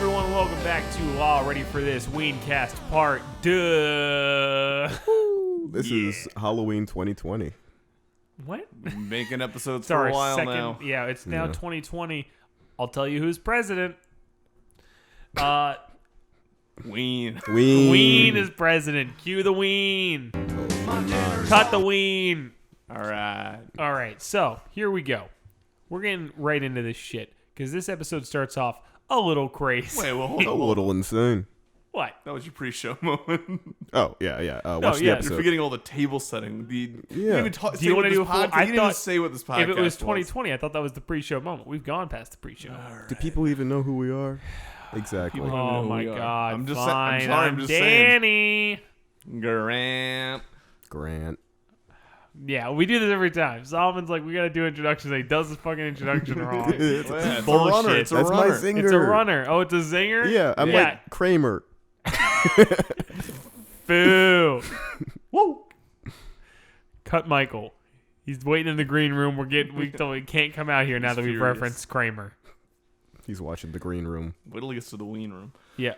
everyone, welcome back to All Ready for This Weencast Part 2. This is Halloween 2020. What? Making episodes It's for our a while second, now. Yeah, it's now 2020. I'll tell you who's president. Ween is president. Cue the Ween. Cut the Ween. All right. So here we go. We're getting right into this shit because this episode starts off a little crazy. Wait, well, hold on. A little insane. What? That was your pre-show moment. Oh, yeah. Watch the yeah. episode. You're forgetting all the table setting. Do you want to do a full? You didn't even say what this podcast if it was was. 2020, I thought that was the pre-show moment. We've gone past the pre-show. Right. Do people even know who we are? Exactly. People don't know Oh who my we are. God! I'm just fine. I'm just saying. Danny. Grant. Yeah, we do this every time. Solomon's like, we gotta do introductions. He does his fucking introduction wrong. It's It's bullshit. a runner. It's a That's runner. my zinger. It's a runner. Oh, it's a zinger? Yeah, I'm like Kramer. Boo. Woo. Cut Michael. He's waiting in the green room. We told him he can't come out here now that we've furious. referenced Kramer. He's watching the green room. Wait till he gets to the Ween room. Yeah.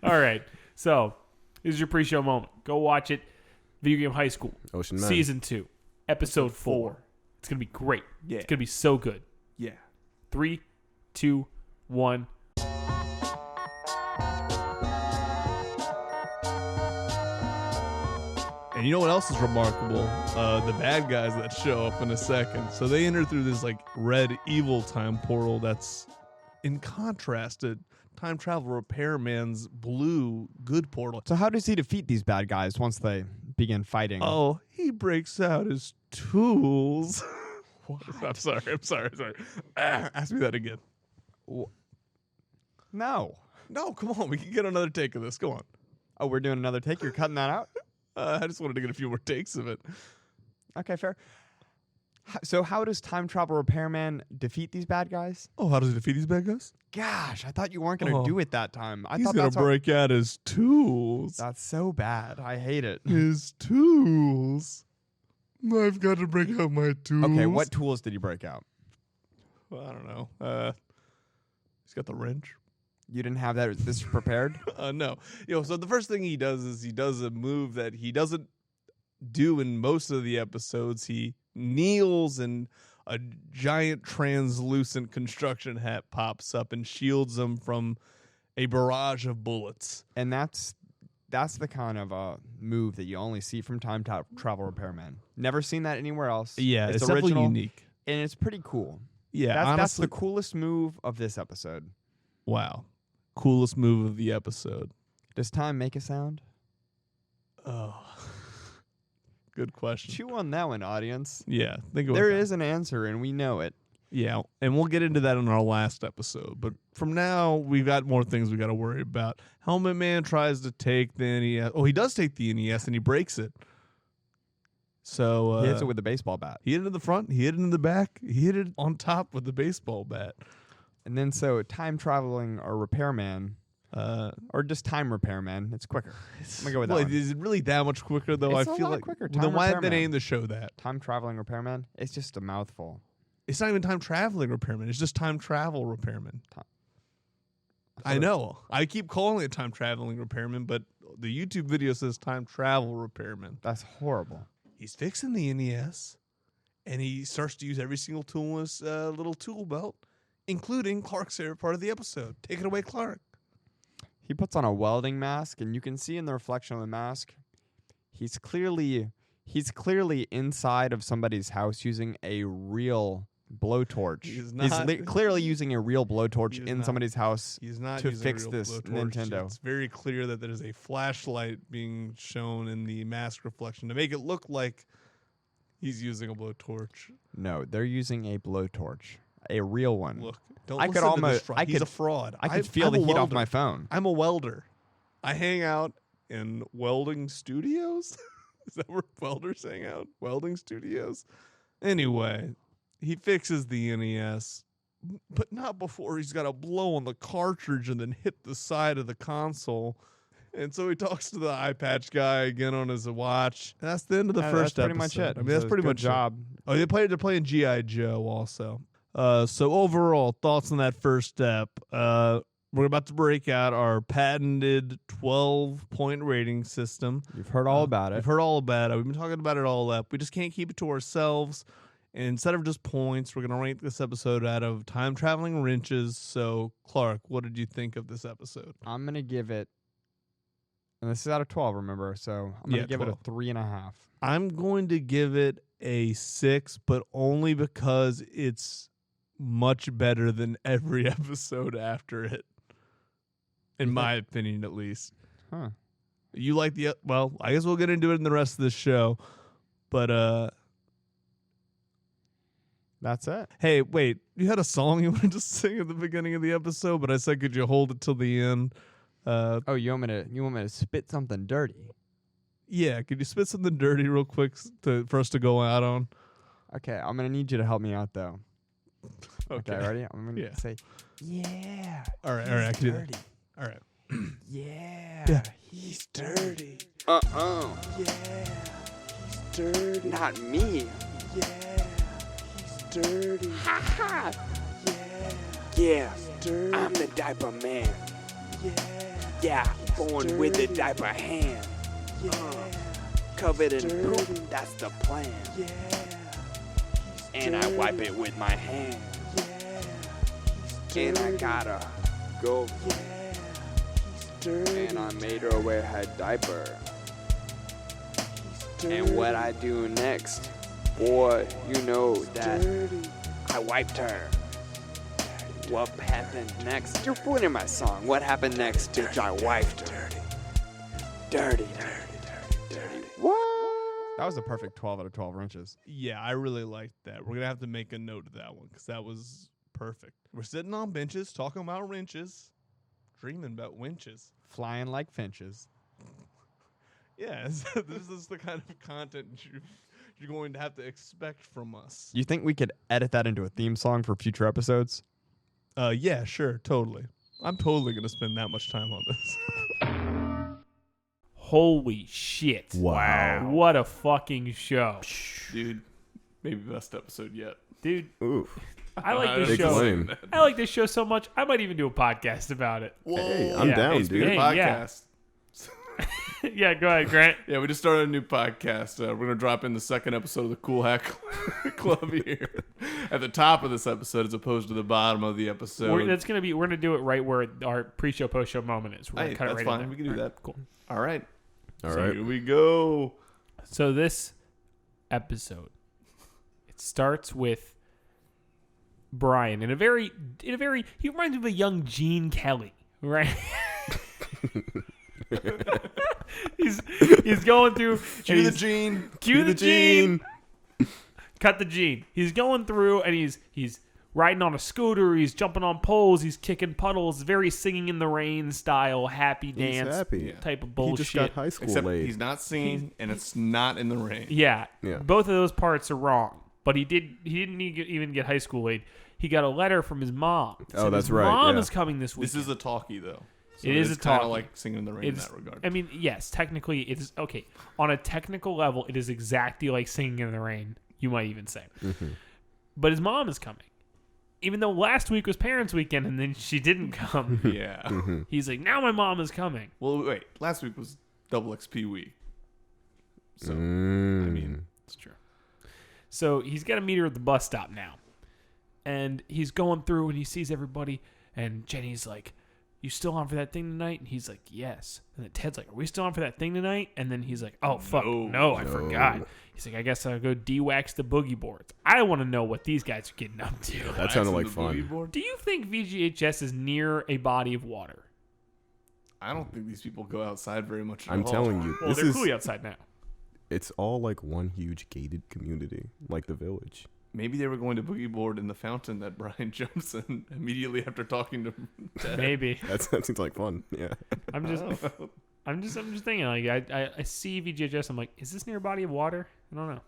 All right. So, this is your pre-show moment. Go watch it. Video Game High School. Ocean Man. Season 2. Episode 4. It's going to be great. Yeah. It's going to be so good. Yeah. 3, 2, 1. And you know what else is remarkable? The bad guys that show up in a second. So they enter through this like red evil time portal that's in contrast to Time Travel Repairman's blue good portal. So how does he defeat these bad guys once they begin fighting? Oh, he breaks out his tools. I'm sorry. Ask me that again. No. No, come on. We can get another take of this. Go on. Oh, we're doing another take? You're cutting that out? I just wanted to get a few more takes of it. Okay, fair. So how does Time Travel Repairman defeat these bad guys? Oh, how does he defeat these bad guys? Gosh, I thought you weren't going to do it that time. He's going to break out his tools. That's so bad. I hate it. His tools. I've got to break out my tools. Okay, what tools did he break out? Well, I don't know. He's got the wrench. You didn't have this prepared? No. So the first thing he does is he does a move that he doesn't do in most of the episodes. He kneels and a giant translucent construction hat pops up and shields him from a barrage of bullets. And that's the kind of move that you only see from Time Travel Repairman. Never seen that anywhere else. Yeah, it's original, definitely unique. And it's pretty cool. Yeah, that's honestly, the coolest move of this episode. Wow. Coolest move of the episode. Does time make a sound? Oh. Good question. Chew on that one, audience. Yeah, think about There that. is an answer, and we know it. Yeah, and we'll get into that in our last episode. But from now, we've got more things we got to worry about. Helmet Man tries to take the NES. Oh, he does take the NES, and he breaks it. So He hits it with a baseball bat. He hit it in the front. He hit it in the back. He hit it on top with the baseball bat. And then so time traveling or repairman, or just time repairman, it's quicker. I'm going to go with that one. Is it really that much quicker, though? It's I a feel lot like quicker. Then Time why did they repairman. name the show that? Time traveling repairman, it's just a mouthful. It's not even time traveling repairman. It's just time travel repairman. I know. I keep calling it time traveling repairman, but the YouTube video says time travel repairman. That's horrible. He's fixing the NES, and he starts to use every single tool in his little tool belt, including Clark's favorite part of the episode. Take it away, Clark. He puts on a welding mask, and you can see in the reflection of the mask, he's clearly inside of somebody's house using a real blowtorch. He's not. Clearly using a real blowtorch He's in not. somebody's house. He's not to using fix a real this blowtorch. Nintendo. It's very clear that there is a flashlight being shown in the mask reflection to make it look like he's using a blowtorch. No, they're using a blowtorch, a real one. Look, don't I listen could to this almost- fraud. I He's could- a fraud. I could feel I'm the a heat off welder. my phone. I'm a welder. I hang out in welding studios. Is that where welders hang out? Welding studios? Anyway, he fixes the NES, but not before he's got to blow on the cartridge and then hit the side of the console. And so he talks to the eye patch guy again on his watch. And that's the end of the first that's episode. pretty much it. I mean, that's So pretty good much job. it. Oh, they're playing G.I. Joe also. So overall, thoughts on that first step. We're about to break out our patented 12-point rating system. You've heard all about it. We've heard all about it. We've been talking about it all up. We just can't keep it to ourselves. And instead of just points, we're going to rank this episode out of time-traveling wrenches. So, Clark, what did you think of this episode? I'm going to give it, and this is out of 12, remember, so I'm going to give it a 3.5. I'm going to give it a 6, but only because it's much better than every episode after it. In my opinion, at least. Huh. You like the... Well, I guess we'll get into it in the rest of the show. But, That's it. hey, wait. You had a song you wanted to sing at the beginning of the episode, but I said, could you hold it till the end? Oh, you want me to spit something dirty? Yeah, could you spit something dirty real quick for us to go out on? Okay, I'm going to need you to help me out, though. Okay. Okay, ready? I'm going to Yeah. say, yeah. All right, I can do that. Dirty. All right. Yeah. He's dirty. Yeah. He's dirty. Not me. Yeah. He's dirty. Ha ha. Yeah. Dirty. I'm the diaper man. Yeah. Born with the diaper hand. Covered in poop. That's the plan. And I wipe it with my hand. And I gotta go. And I made her wear her diaper. And what I do next, boy, you know that I wiped her. What happened next? You're ruining my song. What happened next is I wiped her. Dirty. What? That was a perfect 12 out of 12 wrenches. Yeah, I really liked that. We're going to have to make a note of that one because that was perfect. We're sitting on benches, talking about wrenches, dreaming about winches. Flying like finches. Yeah, this is the kind of content you're going to have to expect from us. You think we could edit that into a theme song for future episodes? Yeah, sure, totally. I'm totally going to spend that much time on this. Holy shit. Wow. What a fucking show. Dude, maybe best episode yet. Dude, Oof. I like this Big show. flame. I like this show so much, I might even do a podcast about it. Hey, I'm Yeah. down, Hey, speaking dude. of Hey, yeah. podcasts. Yeah, go ahead, Grant. Yeah, we just started a new podcast. We're going to drop in the second episode of the Cool Hack Club here at the top of this episode as opposed to the bottom of the episode. We're gonna do it right where our pre-show, post-show moment is. We're gonna Hey, cut it that's right fine. in there. We can do All right, that. Cool. All right. All So right. here we go. So this episode, it starts with Brian in a very he reminds me of a young Gene Kelly, right? he's going through. Cue the Gene. Cue the Gene. Cut the Gene. He's going through and he's riding on a scooter. He's jumping on poles. He's kicking puddles. Very Singing in the Rain style, happy He's dance happy. type of He bullshit. just got high school Except laid. he's not singing and it's not in the rain. Yeah, Yeah. both of those parts are wrong. But he didn't even get high school aid. He got a letter from his mom. It Oh, said that's his right, Mom yeah. is coming this week. This is a talkie, though. So It is a kind talkie. of like Singing in the Rain in It's- that regard. I mean, yes, technically it is okay. On a technical level, it is exactly like Singing in the Rain. You might even say, but his mom is coming. Even though last week was Parents' Weekend and then she didn't come, Yeah. he's like, now my mom is coming. Well, wait. Last week was Double XP week. So, I Mm. mean, It's true. So he's got to meet her at the bus stop now. And he's going through and he sees everybody. And Jenny's like, you still on for that thing tonight? And he's like, yes. And then Ted's like, are we still on for that thing tonight? And then he's like, oh, fuck. No, I forgot. He's like, I guess I'll go de-wax the boogie boards. I want to know what these guys are getting up to. That sounded like Waxing the boogie fun. board? Do you think VGHS is near a body of water? I don't think these people go outside very much at I'm all. telling you, Well, this they're is clearly outside now. it's all like one huge gated community, like the village. Maybe they were going to boogie board in the fountain that Brian jumps in immediately after talking to Ted. Maybe. That seems like fun. Yeah. I'm just thinking, like, I see VGHS. I'm like, is this near a body of water? I don't know.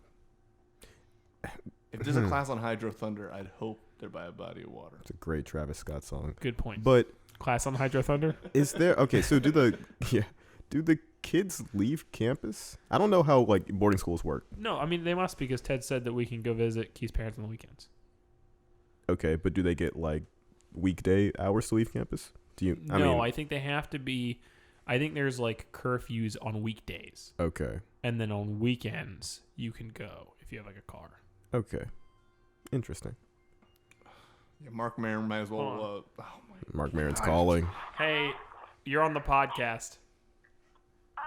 If there's a class on Hydro Thunder, I'd hope they're by a body of water. It's a great Travis Scott song. Good point. But Class on Hydro Thunder? is there okay, so do the kids leave campus? I don't know how like boarding schools work. No, I mean, they must because Ted said that we can go visit Keith's parents on the weekends. Okay, but do they get like weekday hours to leave campus? Do you? I think they have to be. I think there's like curfews on weekdays, Okay. and then on weekends you can go if you have like a car. Okay. Interesting. Yeah, Mark Maron might as well. Hold Mark Maron's calling. Hey, you're on the podcast. Oh,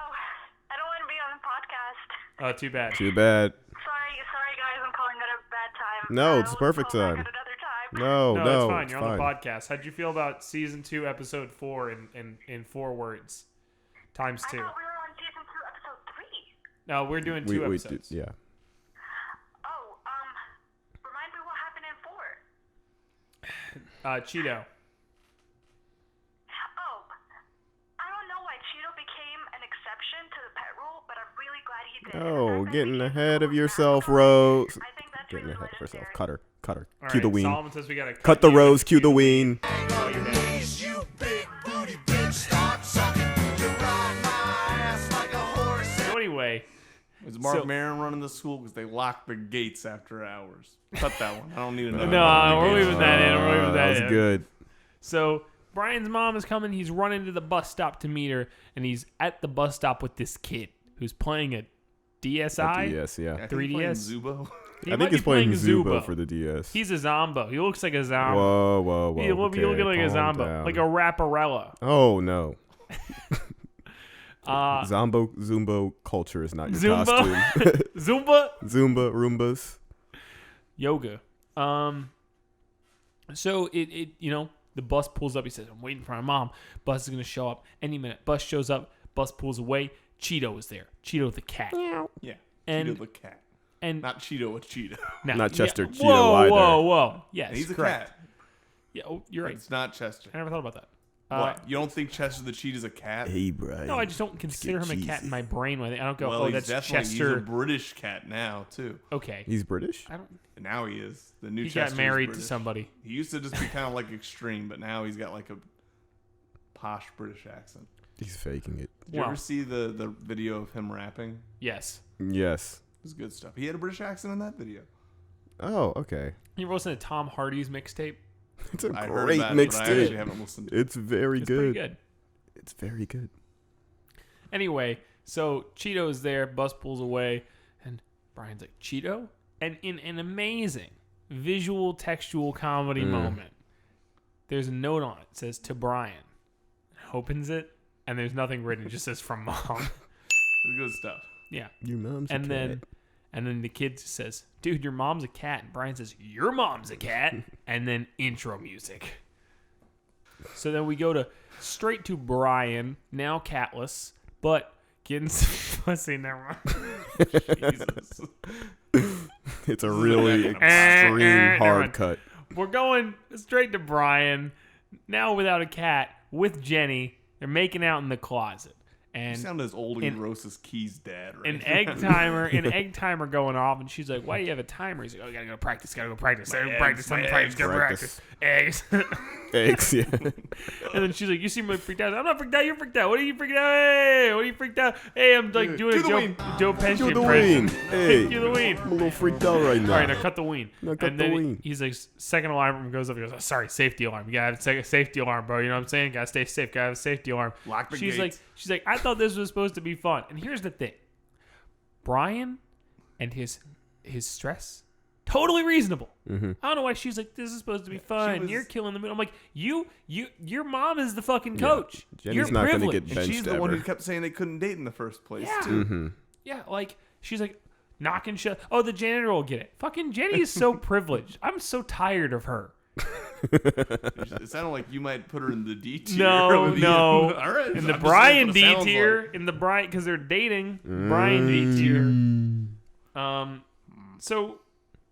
I don't want to be on the podcast. Oh, too bad. Too bad. Sorry guys, I'm calling at a bad time. No, it's I'll perfect call back time. at another time. No, it's fine. it's You're on the podcast. How'd you feel about season 2, episode 4 in 4 words times 2? I thought we were on season 2, episode 3. No, we're doing 2 we episodes. yeah. Oh, remind me what happened in 4. Cheetoh. Oh, I don't know why Cheetoh became an exception to the pet rule, but I'm really glad he did. Oh, I think getting we should ahead of go yourself, back. Rose. I think that's Getting really ahead of herself. legendary. Cut her. All Cue the right, ween. Solomon says we gotta Cut the you. rose. Cue the ween. Oh, you're dead. So anyway, Is Mark So- Maron running the school because they lock the gates after hours? Cut that one. I don't need to know. no, we're leaving that in. We're leaving That that was in. good. So Brian's mom is coming. He's running to the bus stop to meet her, and he's at the bus stop with this kid who's playing a DSi. Yes, yeah. I think he's playing 3DS? Zubo. He I might think be he's playing Zubo. Zubo for the DS. He's a Zombo. He looks like a Zombo. Whoa. He looking like a calm Zombo, down. like a Rapparella. Oh no. Uh, Zumbo culture is not your Zumba? costume. Zumba. Zumba, Roombas. Yoga. So it the bus pulls up. He says, "I'm waiting for my mom. Bus is gonna show up any minute." Bus shows up. Bus pulls away. Cheetoh is there. Cheetoh the cat. Yeah. And- Cheetah the cat. And Not Cheeto, a cheetah. no, Not Chester Cheetoh Whoa, either. whoa. Yes, He's a correct. cat. Yeah, you're right. It's not Chester. I never thought about that. What? You don't think Chester the cheetah's a cat? Hey, Brian. No, I just don't consider him a cat in my brain. I don't go, well, oh, he's that's definitely Chester. he's a British cat now too. Okay. He's British? I don't. And now he is. The new He Chester got married to British. somebody. He used to just be kind of like extreme, but now he's got like a posh British accent. He's faking it. Did you Well. ever see the video of him rapping? Yes. Yes. It was good stuff. He had a British accent in that video. Oh, okay. You ever listen to Tom Hardy's mixtape? It's a I heard great about it, but I actually mixtape. haven't listened. It's very It's good. pretty good. It's very good. Anyway, so Cheeto's there. Bus pulls away, and Brian's like, "Cheetoh?" And in an amazing visual, textual comedy moment, there's a note on it. It says, "To Brian." Opens it, and there's nothing written. It just says, "From Mom." It's good stuff. Yeah. Your mom's a And cat. then the kid says, "Dude, your mom's a cat." And Brian says, "Your mom's a cat." And then intro music. So then we go straight to Brian, now catless, but getting some pussy. Never mind. Jesus. It's a really Never extreme mind. hard cut. We're going straight to Brian, now without a cat, with Jenny. They're making out in the closet. You And sound as old in- and gross as Key's dad, right? an egg timer going off, and she's like, "Why do you have a timer?" He's like, "Oh, I gotta go practice, gotta go practice, gotta go practice, gotta go practice, eggs." Eggs, yeah. And then she's like, "You seem like freaked out." I'm not freaked out. You're freaked out. What are you freaked out? Hey, what are you freaked out? Hey, I'm like doing Do a the ween. Joe Pesci Do the impression. ween. Hey. Do the ween. I'm a little freaked out right now. All right, now cut the ween. Now cut and the then ween. he's like, second alarm goes up. He goes, "Oh, sorry, safety alarm. You gotta have a safety alarm, bro. You know what I'm saying? Gotta stay safe. Gotta have a safety alarm." Lock the she's gates. like, I thought this was supposed to be fun. And here's the thing, Brian and his stress, totally reasonable. Mm-hmm. I don't know why she's like, "This is supposed to be fun. was- You're killing the mood." I'm like, your mom is the fucking coach. Jenny's You're not gonna privileged. get And benched she's the one who ever. kept saying they couldn't date in the first place, Yeah. too. Mm-hmm. Yeah, like she's like knocking shit. Oh, the janitor will get it. Fucking Jenny is so privileged. I'm so tired of her. It sounded like you might put her in the D tier. No, with no. All right. In I'm the just Brian saying D what it sounds tier, like. in the Brian, because they're dating. Brian D tier. So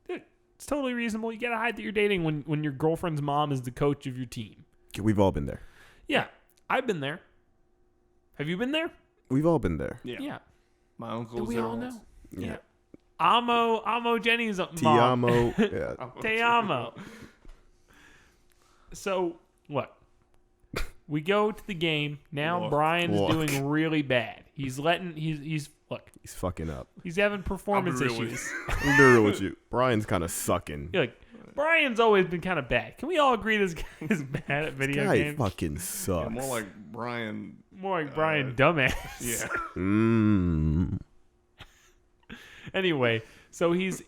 dude, it's totally reasonable. You gotta hide that you're dating when your girlfriend's mom is the coach of your team. We've all been there. Yeah, I've been there. Have you been there? We've all been there. Yeah. Yeah. My uncle Do was we there all once. know? Yeah. Amo Jenny's mom. Ti amo. Yeah. Te amo. So what? We go to the game. Now Look. Brian is Look. doing really bad. He's look. He's fucking up. He's having performance I'll be real with issues. I'm be real with you. Brian's kind of sucking. You're like, Brian's always been kind of bad. Can we all agree this guy is bad at video Guy games? fucking sucks. Yeah, more like Brian. More like Brian dumbass. Yeah. Anyway, so he's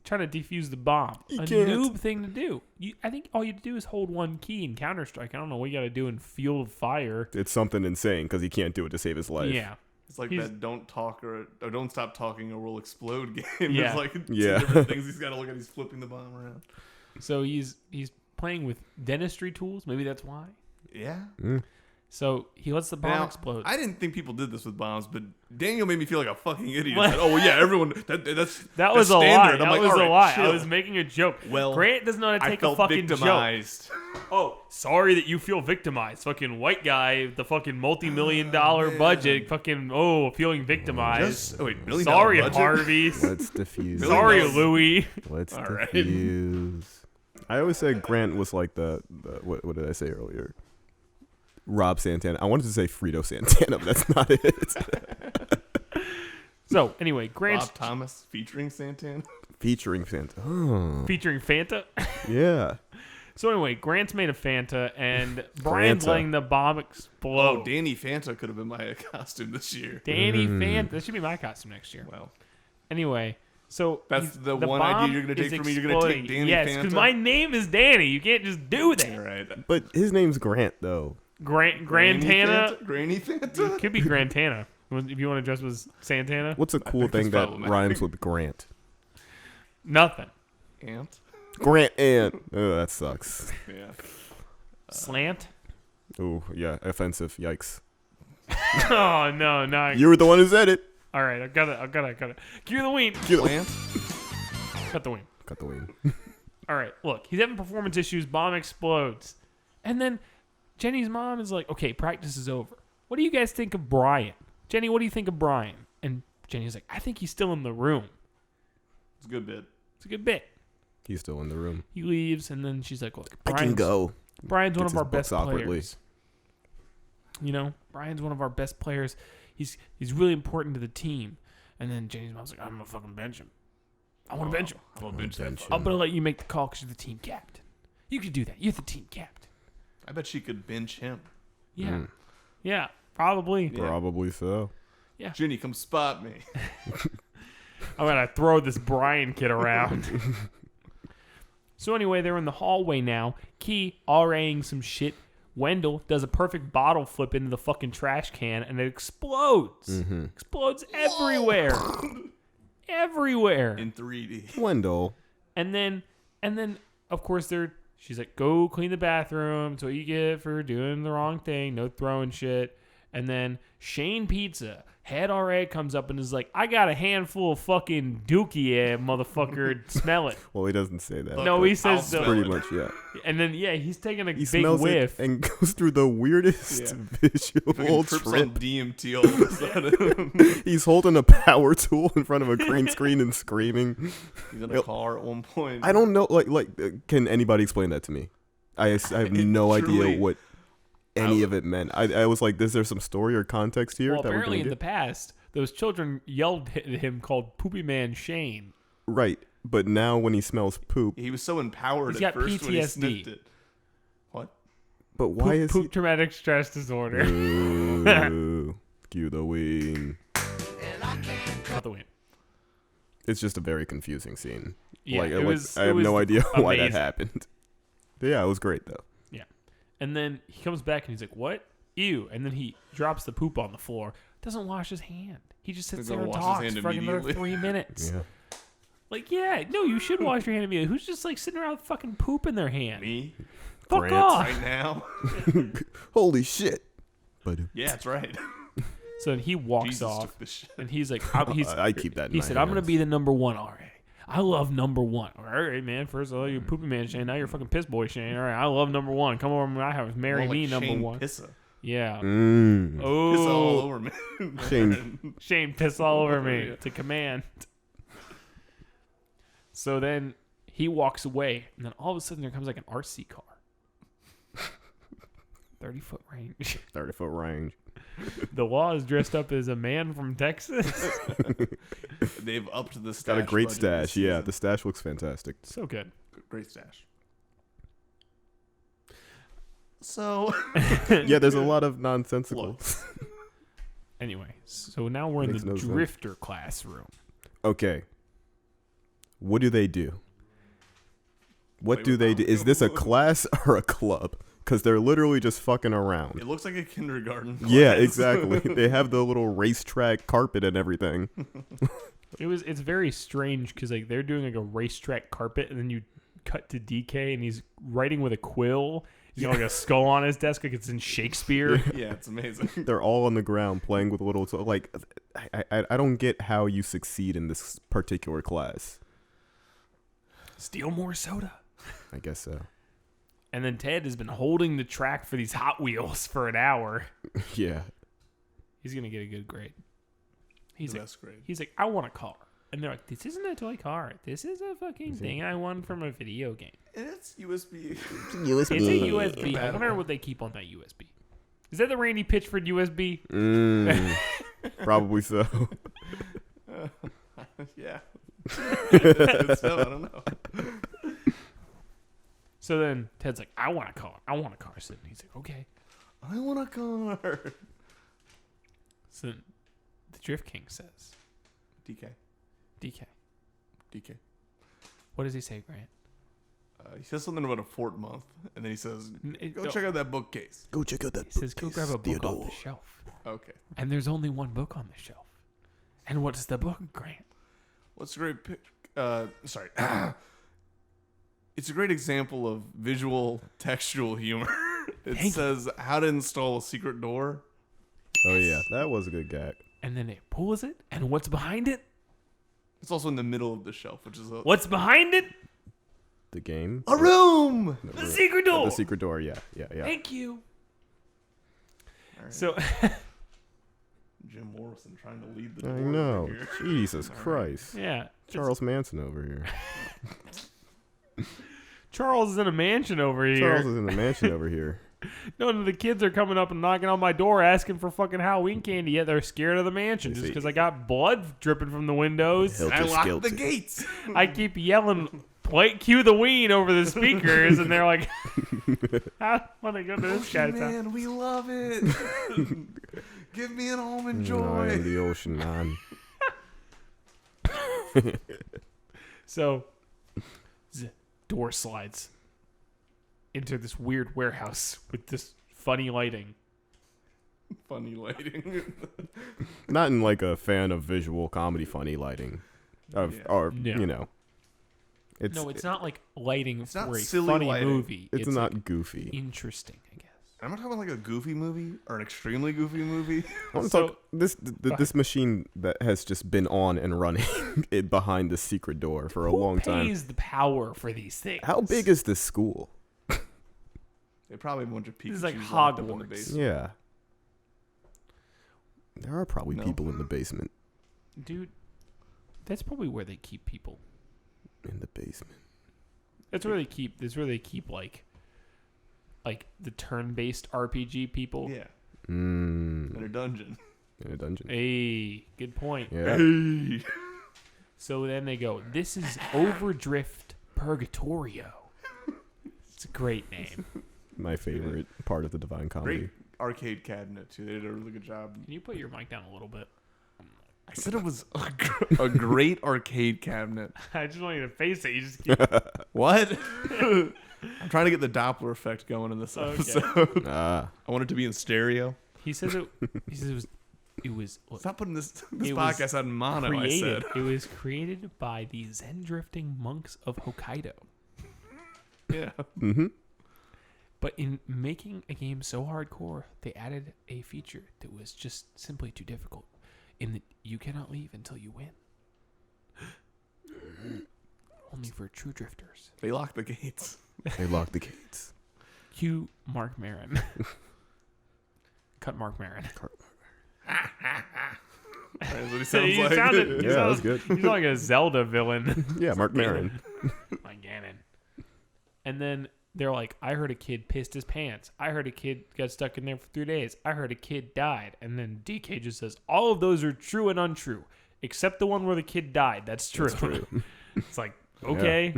trying to defuse the bomb. He a can't. noob thing to do. I think all you have to do is hold one key in Counter-Strike. I don't know what you got to do in Field of Fire. It's something insane because he can't do it to save his life. Yeah. It's like He's- that don't talk or don't stop talking or we'll explode game. Yeah. There's like two Yeah. different things he's got to look at. He's flipping the bomb around. So he's playing with dentistry tools. Maybe that's why. Yeah. So he lets the bomb Now, explode. I didn't think people did this with bombs, but Daniel made me feel like a fucking idiot. What? Said, oh well, yeah, everyone. That's that was that's a lie. standard. That I'm like, was all a right, lie. I chill. was making a joke. Well, Grant doesn't know how to I take felt a fucking victimized. joke. Oh, sorry that you feel victimized. Fucking white guy, the fucking multi-million-dollar budget. Fucking feeling victimized. $1 million Sorry, budget? Harvey. Let's diffuse. Sorry, $1 million. Louis. Let's All right. diffuse. I always said Grant was like the what did I say earlier? Rob Santana. I wanted to say Frito Santana, but that's not it. So anyway, Grant's Bob Thomas featuring Santana. Featuring Santana. Oh, featuring Fanta. yeah. So anyway, Grant's made a Fanta, and Brian's Granta. letting the bomb explode. Oh, Danny Fanta could have been my costume this year. Danny Fanta. That should be my costume next year. Well, Anyway, so That's he's- the one idea bomb you're gonna take is from me. You're gonna take exploding. Danny Yes, because Fanta? my name is Danny. You can't just do that. all right. But his name's Grant though. Grantana. Granny Fanta. It could be Grantana. If you want to dress as Santana. What's a cool think thing it's that problematic. rhymes with Grant? Nothing. Ant. Grant and oh, that sucks. Yeah. Slant. Oh yeah, offensive. Yikes. Oh no, no. You were the one who said it. All right, I got it. Cue the ween. Plant. Cut the ween. Cut the wing. All right, look, he's having performance issues. Bomb explodes, and then Jenny's mom is like, "Okay, practice is over. What do you guys think of Brian? Jenny, what do you think of Brian?" And Jenny's like, "I think he's still in the room. It's a good bit. It's a good bit." He's still in the room. He leaves, and then she's like, "Look, I can Brian's, go. Brian's one Gets of our his best books awkwardly. players. You know, Brian's one of our best players. He's really important to the team." And then Jenny's mom's like, "I'm gonna fucking bench him. I want to bench him. I'm gonna bench that. bench fuck. I'm gonna let you make the call because you're the team captain. You could do that. You're the team captain." I bet she could bench him. Yeah, yeah, probably. Yeah. Probably so. Ginny, come spot me. I'm gonna throw this Brian kid around. So anyway, they're in the hallway now. Key RAing some shit. Wendell does a perfect bottle flip into the fucking trash can, and it explodes. Explodes everywhere. Everywhere. In 3D. Wendell. And then, of course, she's like, "Go clean the bathroom. That's what you get for doing the wrong thing. No throwing shit." And then Shane Pizza, head RA, comes up and is like, "I got a handful of fucking dookie, motherfucker. Smell it." Well, he doesn't say that. No, he I'll says smell so. Pretty it. much, yeah. And then, he's taking a He big smells whiff. it and goes through the weirdest Yeah. visual Fucking trips on trip. DMT all of a sudden. He's holding a power tool in front of a green screen and screaming. He's in a car at one point. I don't know. Can anybody explain that to me? I have no Truly, idea what any of it meant. I was like, is there some story or context here Well, that we're apparently gonna in the get? past, those children yelled at him called Poopy Man Shane. Right, but now when he smells poop, He was so empowered He's at got first when he PTSD. sniffed it. What? but why Poop, is poop traumatic stress disorder. he? Ooh, cue the wing. Cut the win. It's just a very confusing scene. Yeah, like, it was. I it have was no idea why that amazing. happened. But yeah, it was great though. And then he comes back and he's like, "What? Ew!" And then he drops the poop on the floor. Doesn't wash his hand. He just sits He's there gonna and wash his talks hand for like another immediately. 3 minutes. Yeah. Like, no, you should wash your hand immediately. Who's just like sitting around with fucking poop in their hand? Me? Fuck Grant. off. Right now? Holy shit. But Yeah, that's right. So then he walks Jesus off took the shit. and he's like, I keep that in He my said, "I'm gonna hands. be the number one RA. I love number one. All right, man. First of all, you're Poopy Man Shane. Now you're fucking Piss Boy Shane. All right, I love number one. Come over to my house. Marry More me, like number Shane one. Pissa. Yeah. Mm. Oh, Piss all over me. Shane. Shane piss all over me Yeah. to command. So then he walks away, and then all of a sudden there comes like an RC car. 30-foot range. 30-foot range. The law is dressed up as a man from Texas. They've upped the stash. Got a great budget stash. this Yeah, season. the stash looks fantastic. So good. Great stash. So Yeah, there's a lot of nonsensical. Look. Anyway, so now we're in Makes the no sense. drifter classroom. Okay. What do they do? What Play do with they do? Is this a class or a club? Because they're literally just fucking around. it looks like a kindergarten. Yeah, class. exactly. They have the little racetrack carpet and everything. It's very strange because like they're doing like a racetrack carpet, and then you cut to DK, and he's writing with a quill. He's got like a skull on his desk, like it's in Shakespeare. Yeah, it's amazing. They're all on the ground playing with little. So like, I don't get how you succeed in this particular class. Steal more soda. I guess so. And then Ted has been holding the track for these Hot Wheels for an hour. Yeah. He's gonna get a good grade. He's like, That's great. he's like, I want a car, and they're like, this isn't a toy car. This is a fucking thing I won from a video game. It's USB. It's a USB. I wonder what they keep on that USB. Is that the Randy Pitchford USB? Probably so. Yeah. So, I don't know. So then Ted's like, I want a car. I want a car. So he's like, okay. I want a car. So then the Drift King says, DK. DK, what does he say, Grant? He says something about a fort month, and then he says, "Go no. check out that bookcase." Go check out that. He says, go grab a book off the shelf. Okay. And there's only one book on the shelf. And what's the book, Grant? What's a great sorry. It's a great example of visual textual humor. It Thank says how to install a secret door. Oh yeah, that was a good gag. And then it pulls it, and what's behind it? It's also in the middle of the shelf, which is What's behind it? The game. a room. The secret door. The secret door. Yeah. Thank you. All right. So, Jim Morrison trying to lead the I door. know. over here. Jesus Christ. yeah. Charles Manson over here. Charles is in a mansion over here. Charles is in the mansion over here. None of the kids are coming up and knocking on my door asking for fucking Halloween candy yet. They're scared of the mansion just because I got blood dripping from the windows. Helter I locked the Skelter. gates. I keep yelling, cue the ween over the speakers, and they're like, I want to go to this guy's house. Man, we love it. Give me an almond I joy. am the ocean man. So, door slides into this weird warehouse with this funny lighting. Funny lighting. Not in like a fan of visual comedy funny lighting. Yeah. Or No. you know. It's Not like lighting It's not for a silly funny lighting. movie. it's like not goofy. interesting, I guess. I'm not talking about like a goofy movie or an extremely goofy movie. I want to So- talk this machine that has just been on and running it behind the secret door for a long Who time. pays the power for these things? How big is this school? They probably have a bunch of Pikachu's This is like locked up in the Hogwarts. basement. Yeah. There are probably No. people in the basement. Dude, that's probably where they keep people. In the basement. That's where they keep like the turn-based RPG people. Yeah, Mm, in a dungeon. in a dungeon. Hey, good point. Yeah. Hey. So then they go, this is Overdrift Purgatorio. It's a great name. My favorite part of the Divine Comedy. Great arcade cabinet too. They did a really good job. Can you put your mic down a little bit? I said it was a great arcade cabinet. I just want you to face it. You just keep... What? I'm trying to get the Doppler effect going in this Okay. episode. Ah. I want it to be in stereo. He says it was Stop putting this It was podcast out in mono. I created. said. It was created by the Zen drifting monks of Hokkaido. Yeah. Mm-hmm. But in making a game so hardcore, they added a feature that was just simply too difficult. In that you cannot leave until you win. Only for true drifters. They locked the gates. They locked the gates. Cue Mark Maron. Cut Mark Maron. That's what he sounds He like. sounded- Yeah, that was good. He's like a Zelda villain. Yeah, Mark Maron. Like Ganon. And then they're like, I heard a kid pissed his pants. I heard a kid got stuck in there for 3 days. I heard a kid died. And then DK just says, all of those are true and untrue, except the one where the kid died. That's true. That's true. It's like, okay.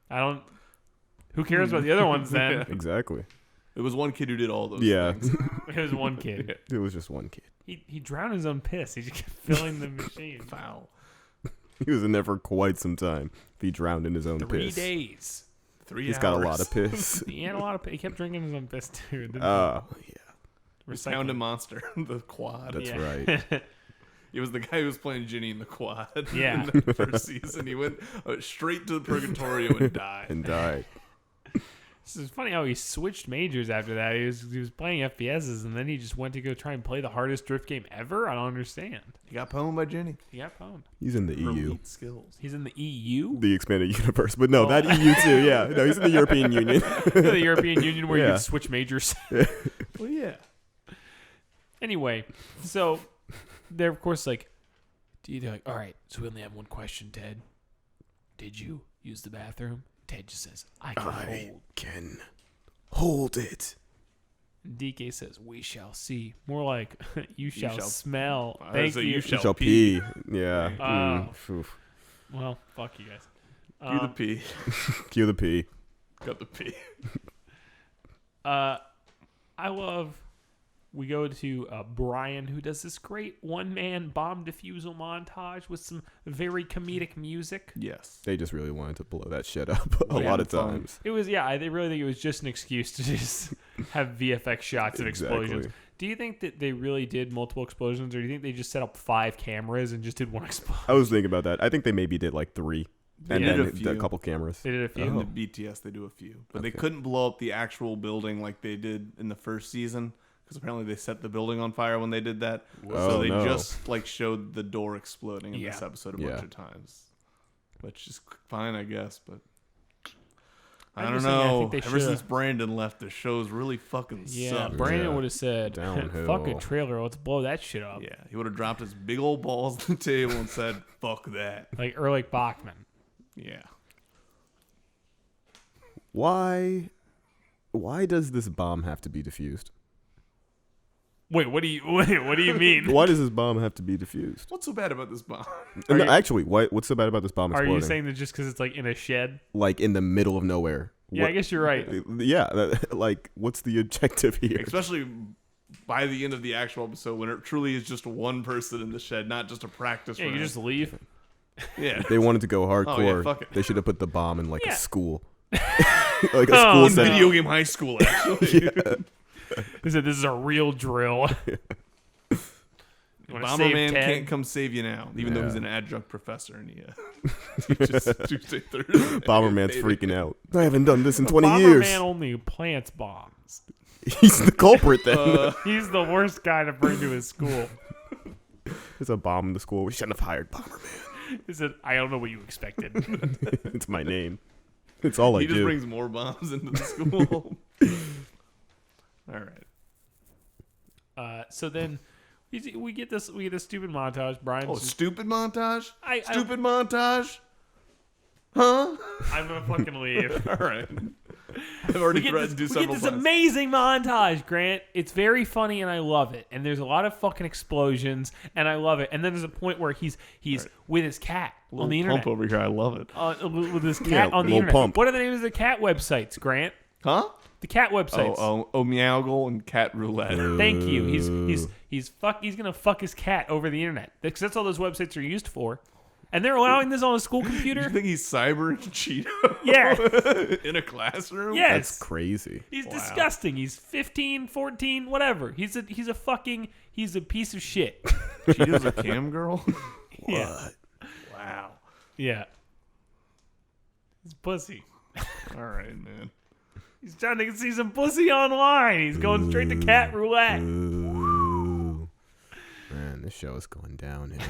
I don't. Who cares about the other ones then? Exactly. It was one kid who did all those Yeah. things. It was one kid. It was just one kid. He drowned his own piss. He just kept filling the machine. Foul. He was in there for quite some time. He drowned in his own 3 piss. days. 3 He's hours. got a lot of piss. He had a lot of. He kept drinking his own piss too. didn't he? Oh, yeah. He found a monster, the quad. That's Yeah. right. He was the guy who was playing Ginny in the quad. Yeah. In the first season, he went straight to the purgatorio and died. And died. This is funny how he switched majors after that. He was playing FPSs and then he just went to go try and play the hardest drift game ever. I don't understand. He got pwned by Ginny. He got pwned. He's in the For EU. elite skills. He's in the EU, The expanded universe. But no, Oh. that EU too. Yeah. No, he's in the European Union. the European Union, where you Yeah. can switch majors. Well, yeah. Anyway, so they're of course like, they're like, all right, so we only have one question, Ted. Did you use the bathroom? Ted just says, I can hold. Can hold it. DK says, we shall see. More like, you shall shall- smell. I Thank say you. you shall Shall pee. pee. Yeah. Oof. Well, fuck you guys. Cue the pee. Cue the pee. Got the pee. I love. We go to Brian, who does this great one-man bomb defusal montage with some very comedic music. Yes. They just really wanted to blow that shit up a We lot had of fun. times. It was, yeah, I really think it was just an excuse to just have VFX shots of explosions. Exactly. Do you think that they really did multiple explosions, or do you think they just set up 5 cameras and just did one explosion? I was thinking about that. I think they maybe did like 3. They And did then a few. a couple cameras. They did a few. In the BTS, they do a few. But they Okay. couldn't blow up the actual building like they did in the first season. Because apparently they set the building on fire when they did that. So Oh, they no. just like showed the door exploding in this Yeah. episode a Yeah. bunch of times. Which is fine, I guess. But I I'm don't just saying, I know. think they Ever shoulda- since Brandon left, the show's really fucking Yeah, sucked. Brandon Yeah. would have said, Downhill. fuck a trailer, let's blow that shit up. Yeah, he would have dropped his big old balls on the table and said, fuck that. Like Erlich Bachman. Yeah. Why does this bomb have to be defused? Wait, what do you mean? Why does this bomb have to be defused? What's so bad about this bomb? And you- actually, what's so bad about this bomb Are exploding? you saying that just because it's like in a shed? Like in the middle of nowhere? Yeah, I guess you're right. Yeah, like what's the objective here? Especially by the end of the actual episode when it truly is just one person in the shed, not just a practice Yeah, room. you just leave. Yeah. They wanted to go hardcore. Oh, yeah, fuck it. They should have put the bomb in like Yeah. a school, like a Oh, school no. setting. Video game high school, actually. They said this is a real drill. Wanna save Bomberman Ted? can't come save you now, even though he's Yeah. an adjunct professor and he teaches Tuesday, Thursday. Bomberman's freaking out. I haven't done this in 20 Bomberman years. only plants bombs. He's the culprit then. He's the worst guy to bring to his school. There's a bomb in the school. We shouldn't have hired Bomberman. He said, I don't know what you expected. It's my name. It's all He I just do. brings more bombs into the school. All right. So then we get this stupid montage. Brian's Oh, just, stupid montage? I- Stupid montage? Huh? I'm gonna fucking leave. All right. I've already We get threatened this, to do we get several this times. amazing montage, Grant. It's very funny and I love it. And there's a lot of fucking explosions and I love it. And then there's a point where he's with his cat on the internet. Pump over here. I love it. With his cat Yeah, on the little internet. pump. What are the names of the cat websites, Grant? Huh? The cat websites. Oh, Meowgle and Cat Roulette. Thank you. He's gonna fuck his cat over the internet because that's all those websites are used for, and they're allowing this on a school Do you computer. think he's cyber Cheetoh? Yeah, In a classroom? yes. That's crazy. He's Wow. disgusting. He's 15, 14, whatever. He's a piece of shit. Cheeto's a cam girl? Yeah, Wow. yeah. He's pussy. All right, man. He's trying to see some pussy online. He's going straight to cat roulette. Ooh. Man, this show is going downhill.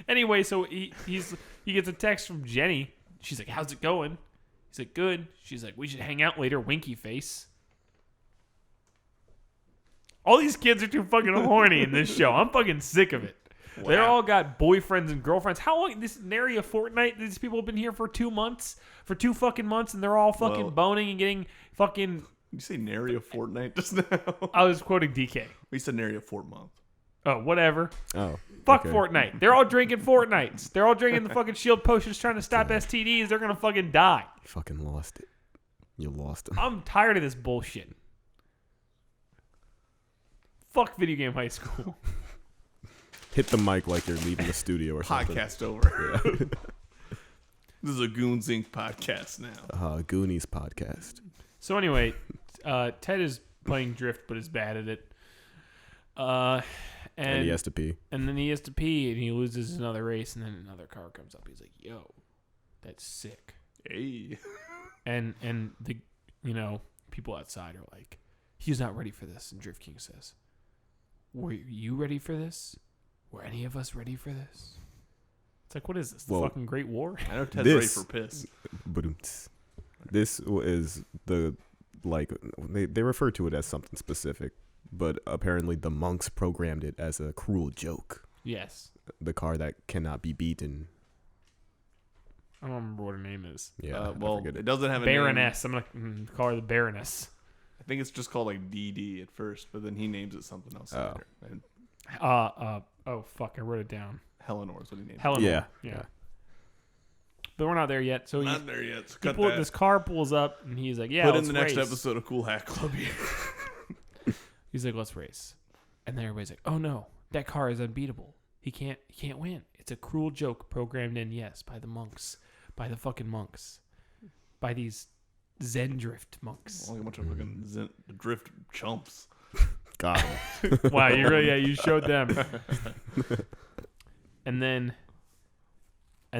Anyway, so he gets a text from Jenny. She's like, "How's it going?" He's like, "Good." She's like, "We should hang out later." Winky face. All these kids are too fucking horny in this show. I'm fucking sick of it. They all got boyfriends and girlfriends. How long? This nary a fortnight. These people have been here for 2 months, for 2 fucking months, and they're all fucking Well- boning and getting fucking. You say nary a fortnight just now? I was quoting DK. We said nary a 4 month. Oh, whatever. Oh, Fuck Okay. Fortnite. They're all drinking Fortnites. They're all drinking the fucking shield potions trying to stop STDs. They're going to fucking die. You fucking lost it. You lost him. I'm tired of this bullshit. Fuck video game high school. Hit the mic like you're leaving the studio or something. Podcast over. This is a Goons Inc. podcast now. Goonies podcast. So anyway, Ted is playing Drift but is bad at it. And he has to pee. And then he has to pee and he loses another race and then another car comes up. He's like, yo, that's sick. Hey. And the people outside are like, he's not ready for this. And Drift King says, were you ready for this? Were any of us ready for this? It's like, what is this? The Well, fucking Great War? I know Ted's ready for piss. This is the, like, they refer to it as something specific, but apparently the monks programmed it as a cruel joke. Yes. The car that cannot be beaten. I don't remember what her name is. Yeah, I Well, forget it doesn't have a name. Baroness. I'm going to call her the Baroness. I think it's just called like DD at first, but then he names it something else later. And Oh, fuck. I wrote it down. Eleanor is what he named it. Eleanor. Yeah. But we're not there yet. So Not there yet. So he cut pulled, that. this car pulls up and he's like, yeah, Put in let's the next race. episode of Cool Hack Club here. He's like, let's race. And then everybody's like, oh no, that car is unbeatable. He can't win. It's a cruel joke programmed in, yes, by the monks. By the fucking monks. By these Zen drift monks. Only a bunch of fucking drift chumps. God. Wow, you showed them. And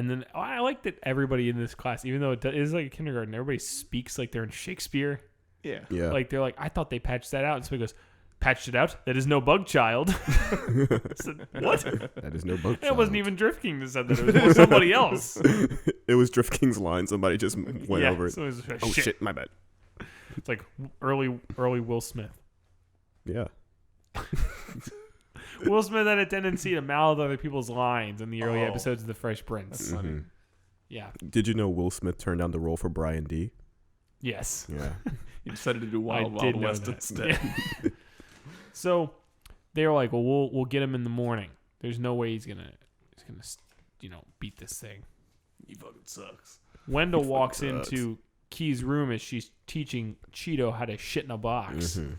then I like that everybody in this class, even though it is like a kindergarten, everybody speaks like they're in Shakespeare. Yeah. Yeah. Like they're like, I thought they patched that out. And somebody goes, patched it out? That is no bug child. I said, what? That is no bug It wasn't child. even Drift King that said that. It was somebody else. It was Drift King's line. Somebody just went over it. So it was like, Oh shit, my bad. It's like early Will Smith. Yeah. Will Smith had a tendency to mouth other people's lines in the early Oh. episodes of The Fresh Prince. Mhm. Yeah. Did you know Will Smith turned down the role for Brian D? Yes. Yeah. He decided to do Wild I did Wild know West that. instead. Yeah. So they were like, well, we'll get him in the morning. There's no way he's gonna beat this thing. He fucking sucks. Wendell He walks fucking sucks. into Key's room as she's teaching Cheetoh how to shit in a box, Mhm.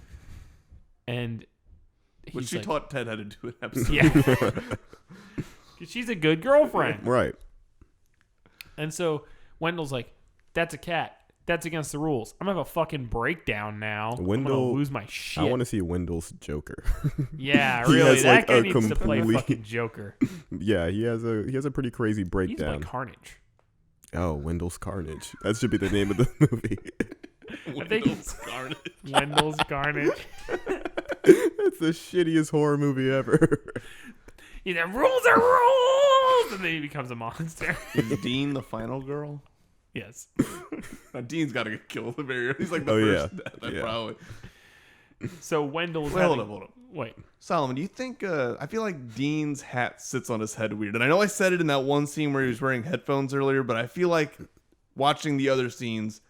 and Which he's she like, taught Ted how to do an episode. yeah, 'Cause she's a good girlfriend. Right. And so Wendell's like, "That's a cat. That's against the rules. I'm gonna have a fucking breakdown now. I'm Wendell- gonna lose my shit." I want to see Wendell's Joker. Yeah, He really. has, That like, guy a needs to play a complete- fucking Joker. Yeah, he has a pretty crazy He's breakdown. like Carnage. Oh, Wendell's Carnage. That should be the name of the movie. Wendell's Carnage. Wendell's Carnage. That's the shittiest horror movie ever. The rules are rules, and then he becomes a monster. Is Dean the final girl? Yes. Now, Dean's got to get killed. He's like the Oh, first yeah. death, Yeah. probably. So Wendell's Wait, hold having- up. Wait. Solomon, do you think, I feel like Dean's hat sits on his head weird. And I know I said it in that one scene where he was wearing headphones earlier, but I feel like watching the other scenes,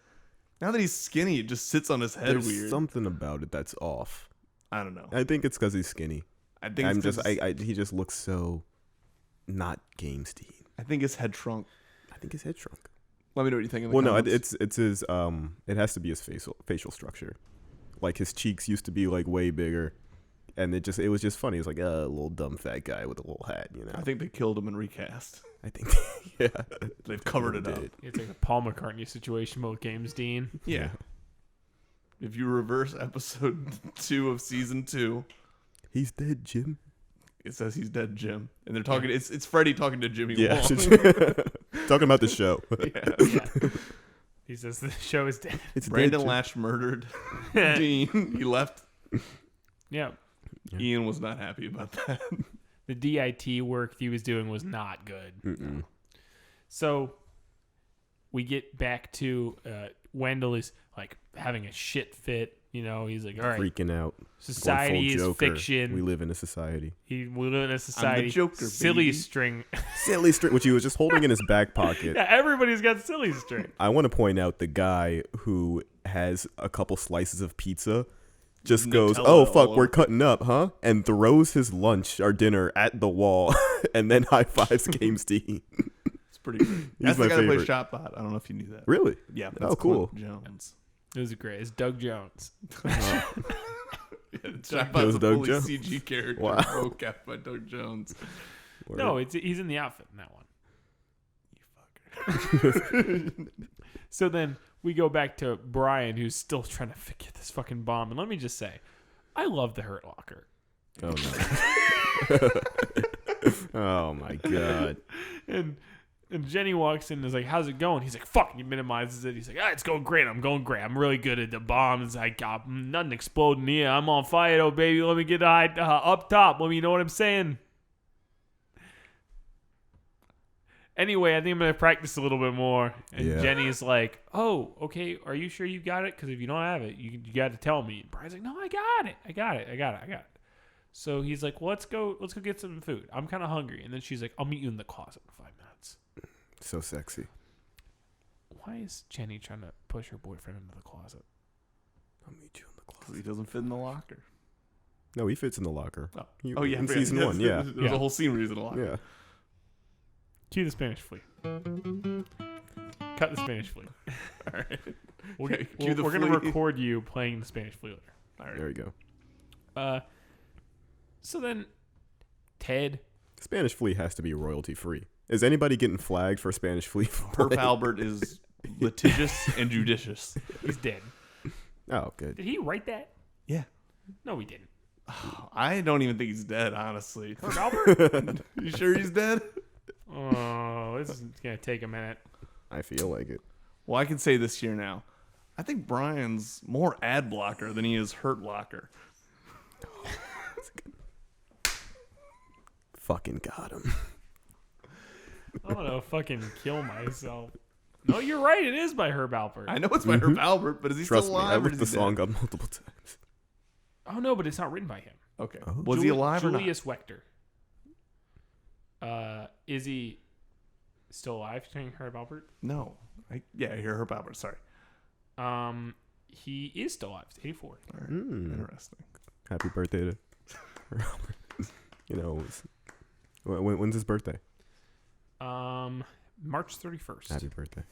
now that he's skinny, it just sits on his head There's weird. something about it that's off. I don't know. I think it's because he's skinny. I think it's He just looks so not Games Dean. I think his head shrunk. I think his head shrunk. Let me know what you think in the Well, no, comments. it's his. It has to be his facial structure. Like his cheeks used to be like way bigger, and it was just funny. It was like a little dumb fat guy with a little hat, you know. I think they killed him and recast. I think yeah, They've covered it They up. did. It's like a Paul McCartney situation with James Dean. Yeah. If you reverse episode 2 of season 2, He's dead, Jim. it says he's dead, Jim. And they're talking, it's Freddie talking to Jimmy Yeah, Wong. talking about the show. Yeah. He says the show is dead. It's Brandon dead, Jim. Lash murdered Dean. He left. Yeah. Ian was not happy about that. The DIT work he was doing was not good. Mm-mm. So we get back to Wendell is like having a shit fit. You know, he's like, all right, Freaking out. society Going is full Joker. fiction. We live in a society. We live in a society. Joker, silly baby. string. Silly string, which he was just holding in his back pocket. Yeah, everybody's got silly string. I want to point out the guy who has a couple slices of pizza just goes, Nutella "Oh all fuck, over. we're cutting up, huh?" and throws his lunch or dinner at the wall, and then high fives Games Dean. It's pretty great. That's my the guy that plays favorite. Shotbot. I don't know if you knew that. Really? Yeah. Oh, That's cool. Clint Jones. It was great. It's Doug Jones. Yeah, It Shotbot's was a Doug fully Jones. CG character. Wow. Vocap by Doug Jones. No, he's in the outfit in that one. You fucker. So then we go back to Brian, who's still trying to get this fucking bomb. And let me just say, I love the Hurt Locker. Oh no. Oh my god. And Jenny walks in and is like, "How's it going?" He's like, "Fuck." He minimizes it. He's like, "It's going great. I'm going great. I'm really good at the bombs. I got nothing exploding here. I'm on fire, though, baby. Let me get up top. Let me, you know what I'm saying?" Anyway, I think I'm going to practice a little bit more. And Yeah. Jenny's like, "Oh, okay. Are you sure you got it? Because if you don't have it, you got to tell me." And Brian's like, "No, I got it. So he's like, "Well, let's go get some food. I'm kind of hungry." And then she's like, "I'll meet you in the closet in 5 minutes." So sexy. Why is Jenny trying to push her boyfriend into the closet? I'll meet you in the Because closet. he doesn't fit in the locker. No, he fits in the locker. Oh yeah, in I forgot. season 1, yeah. There's Yeah. a whole scene where he's in the locker. Yeah. Cue the Spanish flea. Cut the Spanish flea. All right. We'll, Okay, cue the we're going to flea. record you playing the Spanish flea later. All right. There we go. So then Ted. Spanish Flea has to be royalty free. Is anybody getting flagged for Spanish Flea? Perp Albert is litigious and judicious. He's dead. Oh, good. Did he write that? Yeah. No, he didn't. I don't even think he's dead, honestly. Herb Albert? You sure he's dead? Oh, this is going to take a minute. I feel like it. Well, I can say this here now. I think Brian's more ad blocker than he is hurt locker. Fucking got him. I'm going to fucking kill myself. No, you're right. It is by Herb Alpert. I know it's by Herb Albert, but is he Trust still me, alive? I or looked is the he song dead? up multiple times. Oh, no, but it's not written by him. Okay. Oh. Was he alive or not? Julius Wechter. Is he still alive? You're saying Herb Alpert? No. I hear Herb Albert. Sorry. He is still alive. He's 84. All right. Mm. Interesting. Happy birthday to Robert. You know, when's his birthday? March 31st. Happy birthday.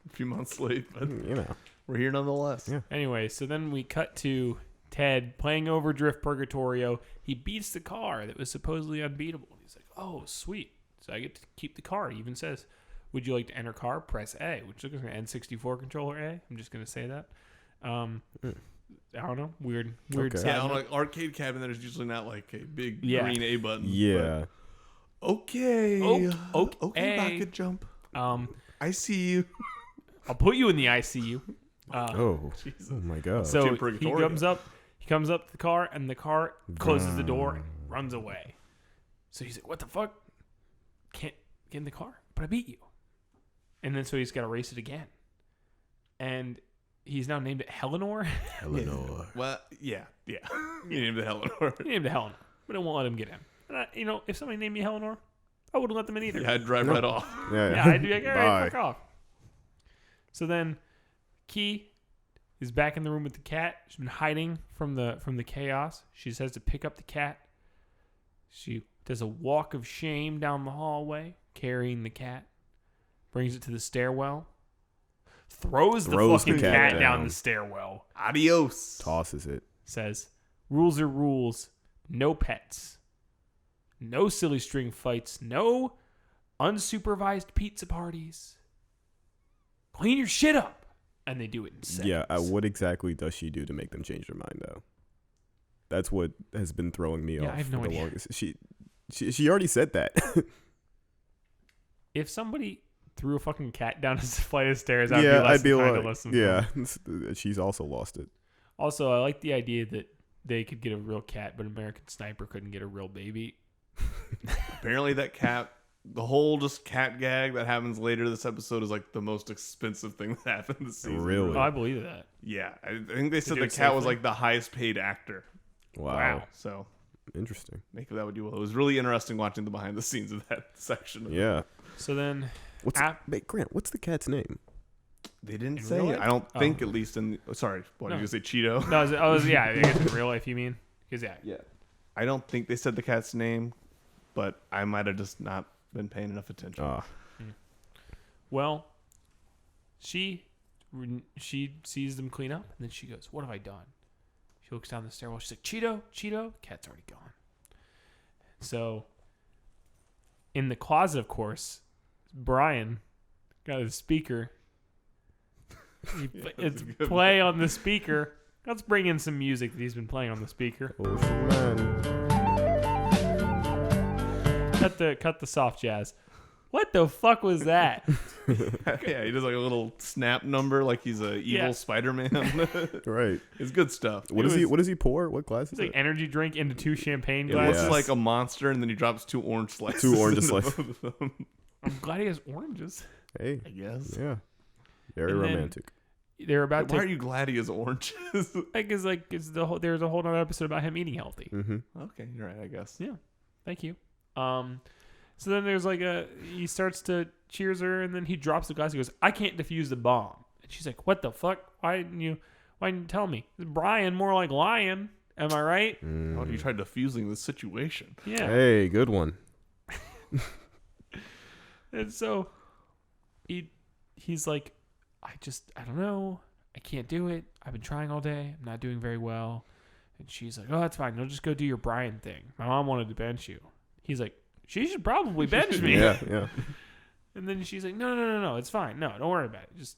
A few months late, but You know. we're here nonetheless. Yeah. Anyway, so then we cut to Ted playing over Drift Purgatorio. He beats the car that was supposedly unbeatable. He's like, "Oh, sweet. So I get to keep the car." He even says, "Would you like to enter car? Press A," which looks like an N64 controller A. I'm just going to say that. I don't know. Weird Okay. side Yeah, on note. an arcade cabinet, there's usually not like a big Yeah. green A button. Yeah. but okay. Okay. Okay, rocket jump. I see you. I'll put you in the ICU. Oh. Jesus. Oh my god. So Jim he Purgatorio. comes up to the car, and the car closes the door and runs away. So he's like, "What the fuck? Can't get in the car, but I beat you." And then so he's got to race it again. And he's now named it Helenor. Eleanor. Well, yeah. You named it Eleanor. He named it Helenor, but I won't let him get in. And if somebody named me Helenor, I wouldn't let them in either. Yeah, I'd drive right off. Yeah, I'd be like, "All right, Bye. fuck off." So then, Key is back in the room with the cat. She's been hiding from the chaos. She says to pick up the cat. She does a walk of shame down the hallway, carrying the cat. Brings it to the stairwell. Throws the fucking cat down down. the stairwell. Adios. Tosses it. Says, "Rules are rules. No pets. No silly string fights. No unsupervised pizza parties. Clean your shit up." And they do it in seconds. Yeah. What exactly does she do to make them change their mind, though? That's what has been throwing me Yeah, off I have no for the idea. longest. She already said that. If somebody threw a fucking cat down a flight of stairs, I'd yeah, be less I'd be inclined to like, listen to yeah. them. She's also lost it. Also, I like the idea that they could get a real cat, but American Sniper couldn't get a real baby. Apparently that cat, the whole just cat gag that happens later this episode is like the most expensive thing that happened this season. Really? Oh, I believe that. Yeah. I think they said do the it cat was safely? like the highest paid actor. Wow. So Interesting. make of that what you will. It was really interesting watching the behind the scenes of that section. Yeah. So then, Wait, Grant, what's the cat's name? They didn't In say real it. life? I don't think, Oh. at least in. Sorry, what No. did you say, Cheetoh? No, I was yeah. I guess in real life you mean? Because Yeah. I don't think they said the cat's name, but I might have just not been paying enough attention. Well, she sees them clean up, and then she goes, "What have I done?" She looks down the stairwell. She's like, "Cheetoh, cat's already gone." So, in the closet, of course, Brian got his speaker. It's play on the speaker. Let's bring in some music that he's been playing on the speaker. Ocean Man. Cut the soft jazz. What the fuck was that? Yeah, he does like a little snap number, like he's a evil Yeah. Spider-Man. Right. It's good stuff. What does he pour? What glass It's is like it? energy drink into 2 champagne It glasses. looks like a monster, and then he drops 2 orange slices. 2 orange into slices. both of them, I'm glad he has oranges. Hey. I guess. Yeah. Very And then- romantic. They're about Why to are you glad he has oranges? there's a whole other episode about him eating healthy. Mm-hmm. Okay, you're right, I guess. Yeah. Thank you. So then there's he starts to cheers her, and then he drops the glass. He goes, "I can't defuse the bomb." And she's like, "What the fuck? Why didn't you tell me?" Brian, more like lion. Am I right? How do you try diffusing the situation? Yeah. Hey, good one. And so he's like, I don't know. I can't do it. I've been trying all day. I'm not doing very well. And she's like, "Oh, that's fine. You'll just go do your Brian thing. My mom wanted to bench you." He's like, "She should probably bench me." Yeah. And then she's like, No, it's fine. No, don't worry about it. Just,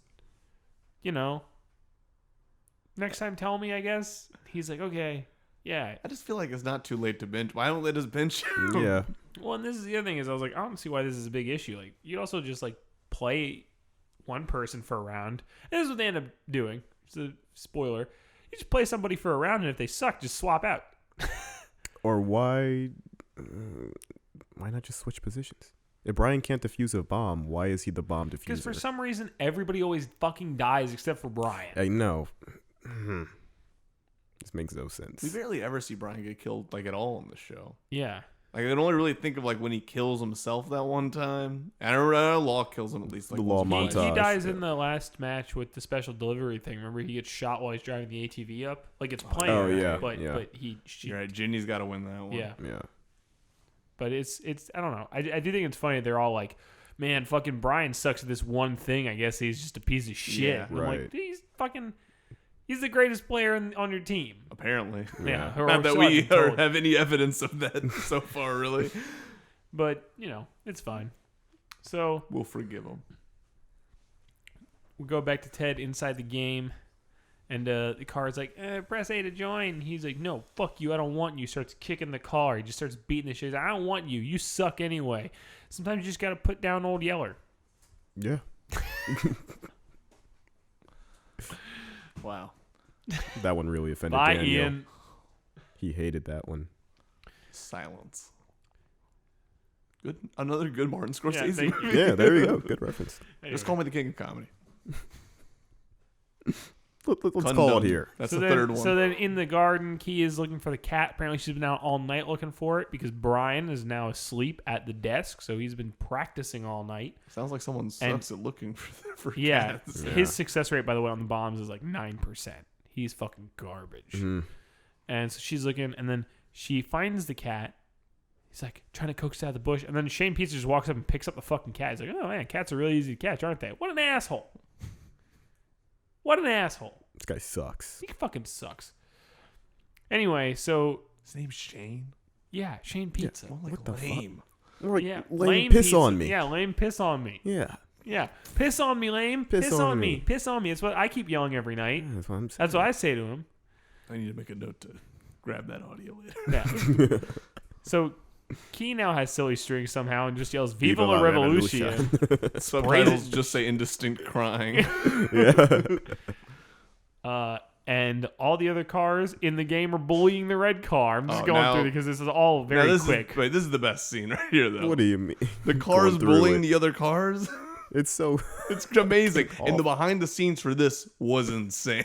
next time tell me, I guess. He's like, "Okay, yeah." I just feel like it's not too late to bench. Why don't they just bench you? Yeah. Well, and this is the other thing is I was like, I don't see why this is a big issue. Like, you also just play one person for a round. And this is what they end up doing. It's a spoiler. You just play somebody for a round, and if they suck, just swap out. Or why not just switch positions? If Brian can't defuse a bomb, why is he the bomb diffuser? Because for some reason, everybody always fucking dies except for Brian. I know. This makes no We sense. barely ever see Brian get killed at all in the show. Yeah. I can only really think of when he kills himself that one time. I remember Law kills him at least. The Law once or He twice. montage. dies in the last match with the special delivery thing. Remember, he gets shot while he's driving the ATV up. It's playing. Oh, yeah, But yeah. but You're right. Ginny's got to win that one. yeah. Yeah. But it's I don't know. I do think it's funny. They're all like, "Man, fucking Brian sucks at this one thing. I guess he's just a piece of shit." Yeah, And I'm like, right. he's the greatest player on your team. Apparently. Yeah. Not that so we I've been told. have any evidence of that so far, really. But it's fine. So We'll forgive him. we go back to Ted inside the game, and the car's like, "Press A to join." He's like, "No, fuck you. I don't want you." Starts kicking the car. He just starts beating the shit. He's like, "I don't want you. You suck anyway." Sometimes you just got to put down old Yeller. Yeah. Wow. That one really offended Bye, Daniel. Ian. He hated that one. Silence. Good. Another good Martin Scorsese thank you. movie. Yeah, there you go. Good reference. Just call me the king of comedy. Let's call Condemned. it here. That's so the then, third one. So then in the garden, Key is looking for the cat. Apparently she's been out all night looking for it because Brian is now asleep at the desk. So he's been practicing all night. Sounds like someone sucks at looking for Yeah. cats. His success rate, by the way, on the bombs is 9%. He's fucking garbage. Mhm. And so she's looking, and then she finds the cat. He's trying to coax it out of the bush. And then Shane Pizza just walks up and picks up the fucking cat. He's like, "Oh, man, cats are really easy to catch, aren't they?" What an asshole. What an asshole. This guy sucks. He fucking sucks. Anyway, so His name's Shane. yeah, Shane Pizza. More What the fuck? lame. Like, Yeah, lame piss pizza. on me. Yeah, lame piss on me. Yeah. Yeah, piss on me, lame. Piss on me. Piss on me. It's what I keep yelling every night. Yeah, that's what I'm saying. That's what I say to him. I need to make a note to grab that audio later. Yeah. So Key now has silly strings somehow and just yells "Viva la Revolution." Subtitles just say indistinct crying. Yeah. And all the other cars in the game are bullying the red car. I'm just going now- through it because this is all very quick. This is the best scene right here, though. What do you mean? The cars Going through bullying it. the other cars. It's so. It's amazing. And the behind the scenes for this was insane.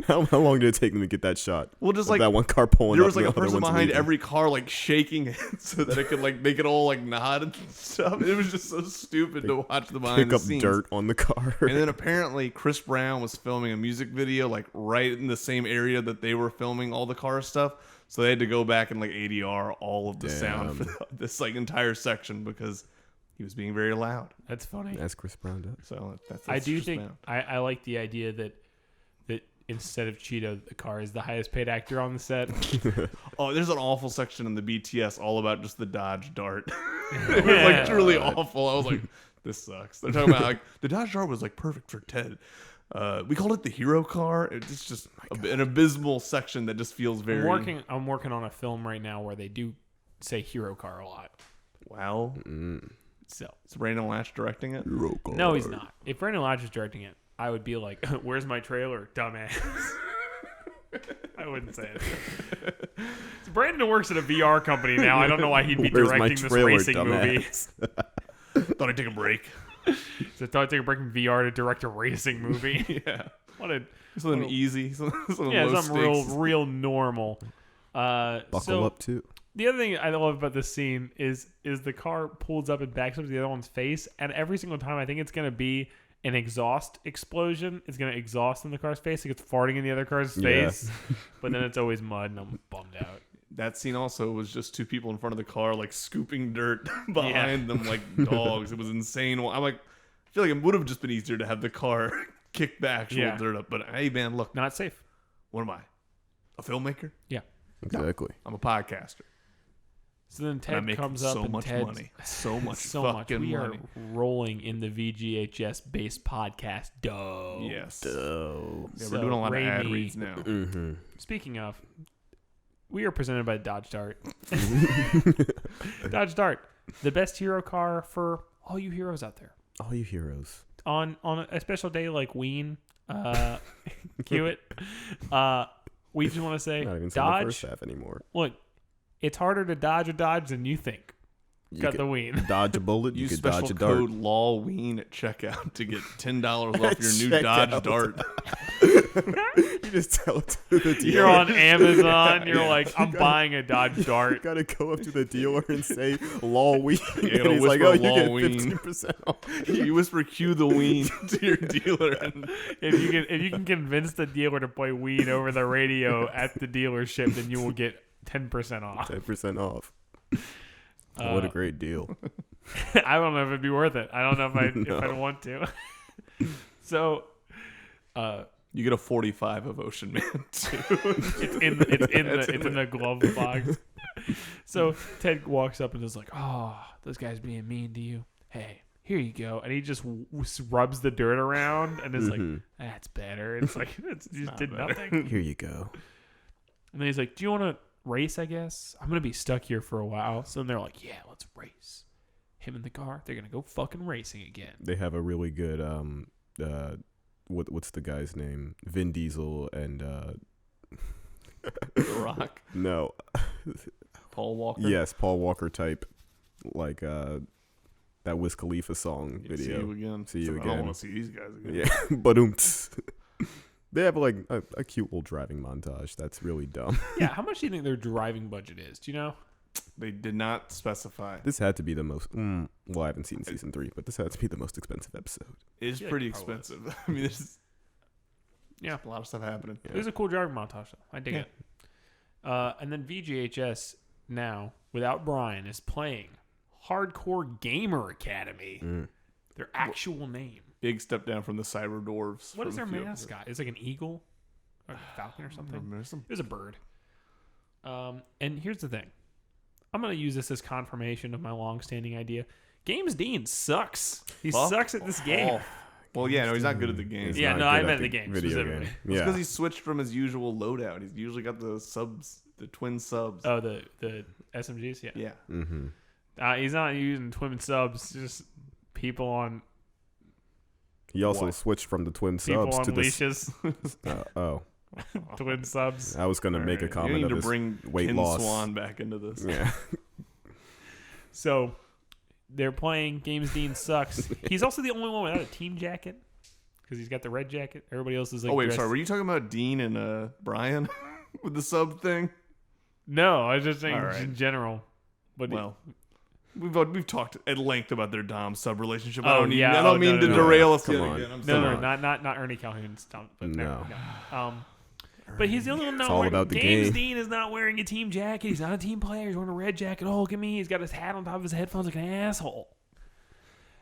How long did it take them to get that shot? Well, just Of like that one car pulling there up was like and a the other person one's behind leaving. every car, like shaking it so that it could like make it all like nod and stuff. It was just so stupid to watch the behind Pick the up scenes. dirt on the car. And then apparently Chris Brown was filming a music video like right in the same area that they were filming all the car stuff. So they had to go back and like ADR all of the sound for this like entire section because he was being very loud. That's funny. As Chris Brown does. So that's I do Chris think Brown. I like the idea that instead of Cheetoh, the car is the highest paid actor on the set. Oh, there's an awful section in the BTS all about just the Dodge Dart. It was like truly awful. I was like, this sucks. They're talking about like the Dodge Dart was like perfect for Ted. We called it the hero car. It's just an abysmal section that just feels very. I'm working on a film right now where they do say hero car a lot. Wow. So Is Brandon Latch directing it? no, he's not. If Brandon Lodge was directing it, I would be like, "Where's my trailer, dumbass?" I wouldn't say it. So Brandon works at a VR company now. I don't know why he'd be Where's my directing this trailer, racing movie. dumbass? Thought I'd take a break. So I thought I'd take a break from VR to direct a racing movie. Yeah. What a Something easy. Something yeah, low something stakes. real normal. Buckle up too. The other thing I love about this scene is the car pulls up and backs up to the other one's face, and every single time I think it's gonna be an exhaust explosion. It's gonna exhaust in the car's face. It gets farting in the other car's face, but then it's always mud, and I'm bummed out. That scene also was just two people in front of the car, like scooping dirt behind them like dogs. It was insane. I'm like, I feel like it would have just been easier to have the car kick the actual dirt up. But hey, man, look, Not safe. what am I? A filmmaker? Yeah. Exactly. I'm a podcaster. So then And I Ted make comes up so and much Ted's money. So much so much. fucking We money. are rolling in the VGHS based podcast. Dough. Yes. Oh. Yeah, So, we're doing a lot of ad Raimi- reads now. Mm-hmm. Speaking of, we are presented by Dodge Dart. Dodge Dart, the best hero car for all you heroes out there. All you heroes. On a special day like Ween, cue it. We just want to say, Not even saying the Dodge. first half anymore. Look, it's harder to dodge a Dodge than you think. You Got could the Ween. dodge a bullet. You Use could special dodge a dart. code LAWWEEN at checkout to get $10 off your new Checkout. Dodge Dart. You just tell it to the dealer. You're on Amazon. You're like, I'm buying a Dodge You Dart. gotta go up to the dealer and say "law ween," You and gotta he's like, whisper "Oh, you get "Law ween." 15% off." You whisper "cue the ween" to your dealer, and If you can convince the dealer to play Ween over the radio at the dealership, then you will get 10% off. 10% off. What a great deal! I don't know if it'd be worth it. I don't know if I No. if I'd want to. So, you get a 45 of Ocean Man too. it's in the glove box. So Ted walks up and is like, "Oh, those guys being mean to you. Hey, here you go." And he just rubs the dirt around and is like, "That's better." It's like you just did nothing. Here you go. And then he's like, "Do you want to race? I guess I'm gonna be stuck here for a while." So then they're like, "Yeah, let's race." Him in the car. They're gonna go fucking racing again. They have a really good what's the guy's name? Vin Diesel and The Rock, no, Paul Walker. yes, Paul Walker type, like that Wiz Khalifa song See video. you again. See you I don't again. want to see these guys again. Yeah, but they have like a cute little driving montage. That's really dumb. Yeah, how much do you think their driving budget is? Do you know? They did not specify. This had to be the most. Well, I haven't seen season 3, but this had to be the most expensive episode. It's feel like pretty it probably expensive. I mean, there's Yeah. a lot of stuff happening. It was a cool driving montage, though. I dig it. And then VGHS now, without Brian, is playing Hardcore Gamer Academy. Their actual name. Big step down from the Cyber Dwarves. What is their from a few mascot? It's like an eagle or a falcon or something. episodes. It was a bird. And here's the thing. I'm going to use this as confirmation of my long-standing idea. Games Dean sucks. He Well, sucks at this game. Well, yeah, no, he's not good at the game. He's Yeah, not no, good I at meant the game video specifically. game. It's Yeah, because he switched from his usual loadout. He's usually got the subs, the twin subs. Oh, the SMGs? Yeah. Yeah. He's not using twin subs, just people on he also What? switched from the twin people subs on to the. leashes. Oh, Twin subs. I was gonna make a Alright, comment you of need to his bring weight Ken loss. Swan back into this. Yeah, So they're playing games. Dean sucks. He's also the only one without a team jacket because he's got the red jacket. Everybody else is like. Oh wait, dressed. sorry. Were you talking about Dean and Brian with the sub thing? No, I was just saying All right. in general. But Well, we've talked at length about their Dom sub relationship. Oh, I yeah. don't mean to No. derail us Come yet on. again. I'm no, sorry. not Ernie Calhoun stuff. But No. But he's the only one not all wearing. about the James game. Dean is not wearing a team jacket. He's not a team player. He's wearing a red jacket. Oh, look at me. He's got his hat on top of his headphones like an asshole.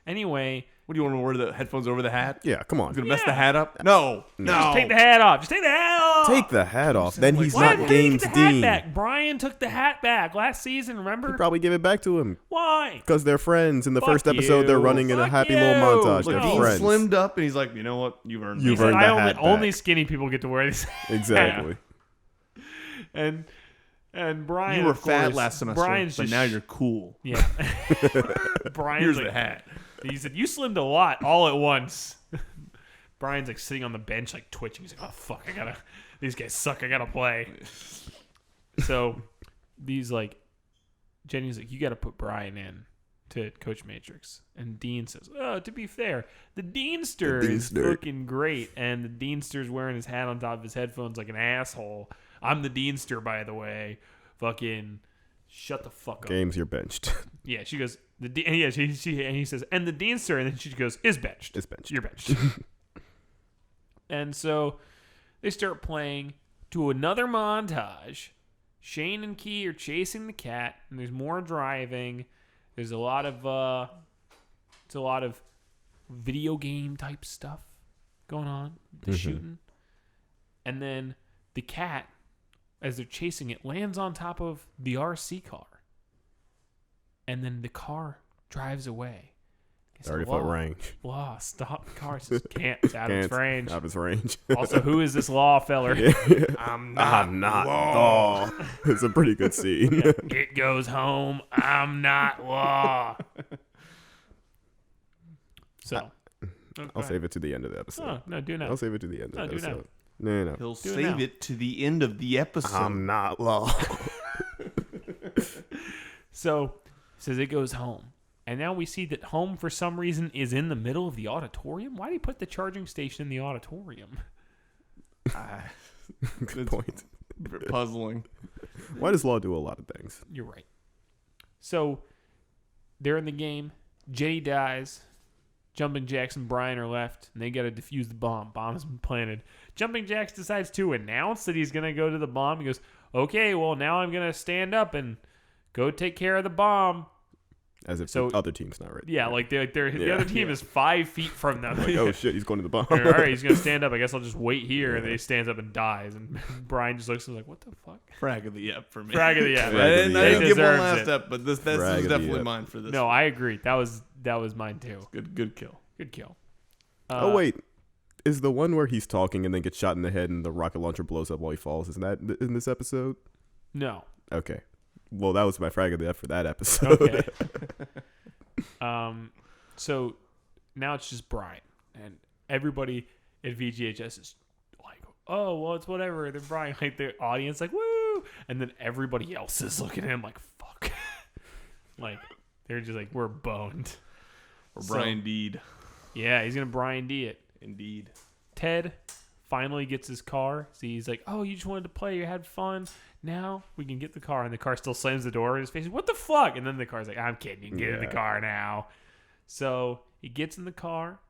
Anyway, What do you want to wear the headphones over the hat? Yeah, come on. Gonna mess the Yeah. hat up? No. just take the hat off. Just take the hat off. Take the hat off. Then he's Why not did he James get the hat Dean. back? Brian took the hat back last season. Remember? Probably give it back to him Why? because they're friends. In the Fuck first episode, they're you. running in a Fuck happy you. little montage. Look, They're No. Dean friends. slimmed up and he's like, you know what? You've earned You've this. earned I the only, hat only back. skinny people get to wear this. Exactly. and Brian, You were of fat course, last semester, Brian's but just now you're cool. yeah. Brian's Here's like, the hat. He said, "You slimmed a lot all at once." Brian's like sitting on the bench, like twitching. He's like, "Oh fuck, these guys suck. I gotta play." So these Jenny's like, "You gotta put Brian in to Coach Matrix," and Dean says, "Oh, to be fair, the Deanster is Deanster. looking great, and the Deanster's wearing his hat on top of his headphones like an asshole. I'm the Deanster, by the way. Fucking shut the fuck up." Games, you're benched. Yeah, she goes, and he says, and the Deanster, and then she goes, is benched. Is benched. You're benched. And so they start playing to another montage. Shane and Key are chasing the cat, and there's more driving. There's a lot of video game type stuff going on. The shooting. And then the cat, as they're chasing it, lands on top of the RC car. And then the car drives away. 30-foot range. Law, stop. The car just can't. It's out of its range. Out of its range. Also, who is this Law feller? I'm not Law. It's a pretty good scene. It goes home. I'm not Law. So, I'll save it to the end of the episode. Oh, no, do now. I'll save it to the end No, of the do now. episode. No. He'll it save now. it to the end of the episode. I'm not Law. So, it says it goes home. And now we see that home, for some reason, is in the middle of the auditorium. Why do you put the charging station in the auditorium? Good point. Puzzling. Why does Law do a lot of things? You're right. So, they're in the game. Jenny dies. Jumping Jacks and Brian are left, and they got to defuse the bomb. Bomb has been planted. Jumping Jacks decides to announce that he's going to go to the bomb. He goes, okay, well, now I'm going to stand up and go take care of the bomb. As if So- the other team's not ready. Yeah, the Yeah. other team is 5 feet from them. Like, oh shit, he's going to the bomb. All right, he's going to stand up. I guess I'll just wait here. And then he stands up and dies. And Brian just looks and is like, what the fuck? Frag of the ep for me. Frag of the ep. Frag I of didn't, the I ep. didn't give one Deserves last it. ep, but this Frag is of the definitely ep. mine for this. No, I agree. That was mine too. Good kill. Good kill. Oh wait, is the one where he's talking and then gets shot in the head and the rocket launcher blows up while he falls? Isn't that in this episode? No. Okay. Well, that was my frag of the F for that episode. Okay. So now it's just Brian, and everybody at VGHS is like, "Oh, well, it's whatever." Then Brian, like the audience, like, "Woo!" And then everybody else is looking at him like, "Fuck!" Like they're just like, "We're boned." Or So- Brian Deed. Yeah, he's gonna Brian D it. Indeed. Ted finally gets his car. So he's like, "Oh, you just wanted to play. You had fun. Now we can get the car." And the car still slams the door in his face. What the fuck? And then the car's like, "I'm kidding. You can get in the Yeah. car now." So he gets in the car.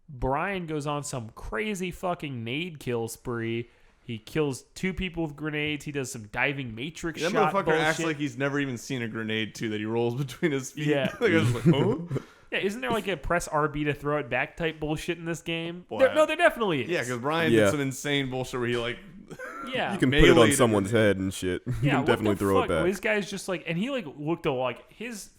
Brian goes on some crazy fucking nade kill spree. He kills 2 people with grenades. He does some diving matrix That shot motherfucker bullshit. acts like he's never even seen a grenade too that he rolls between his feet. Yeah. Like, I was like, huh? Yeah, isn't there like a press RB to throw it back type bullshit in this game? Boy, No, there definitely is. Yeah, because Brian Yeah. did some insane bullshit where he like yeah. You can put it Melee on to someone's head and shit. You Yeah, can what definitely the throw fuck? it back. This guy's just like, and he like looked like his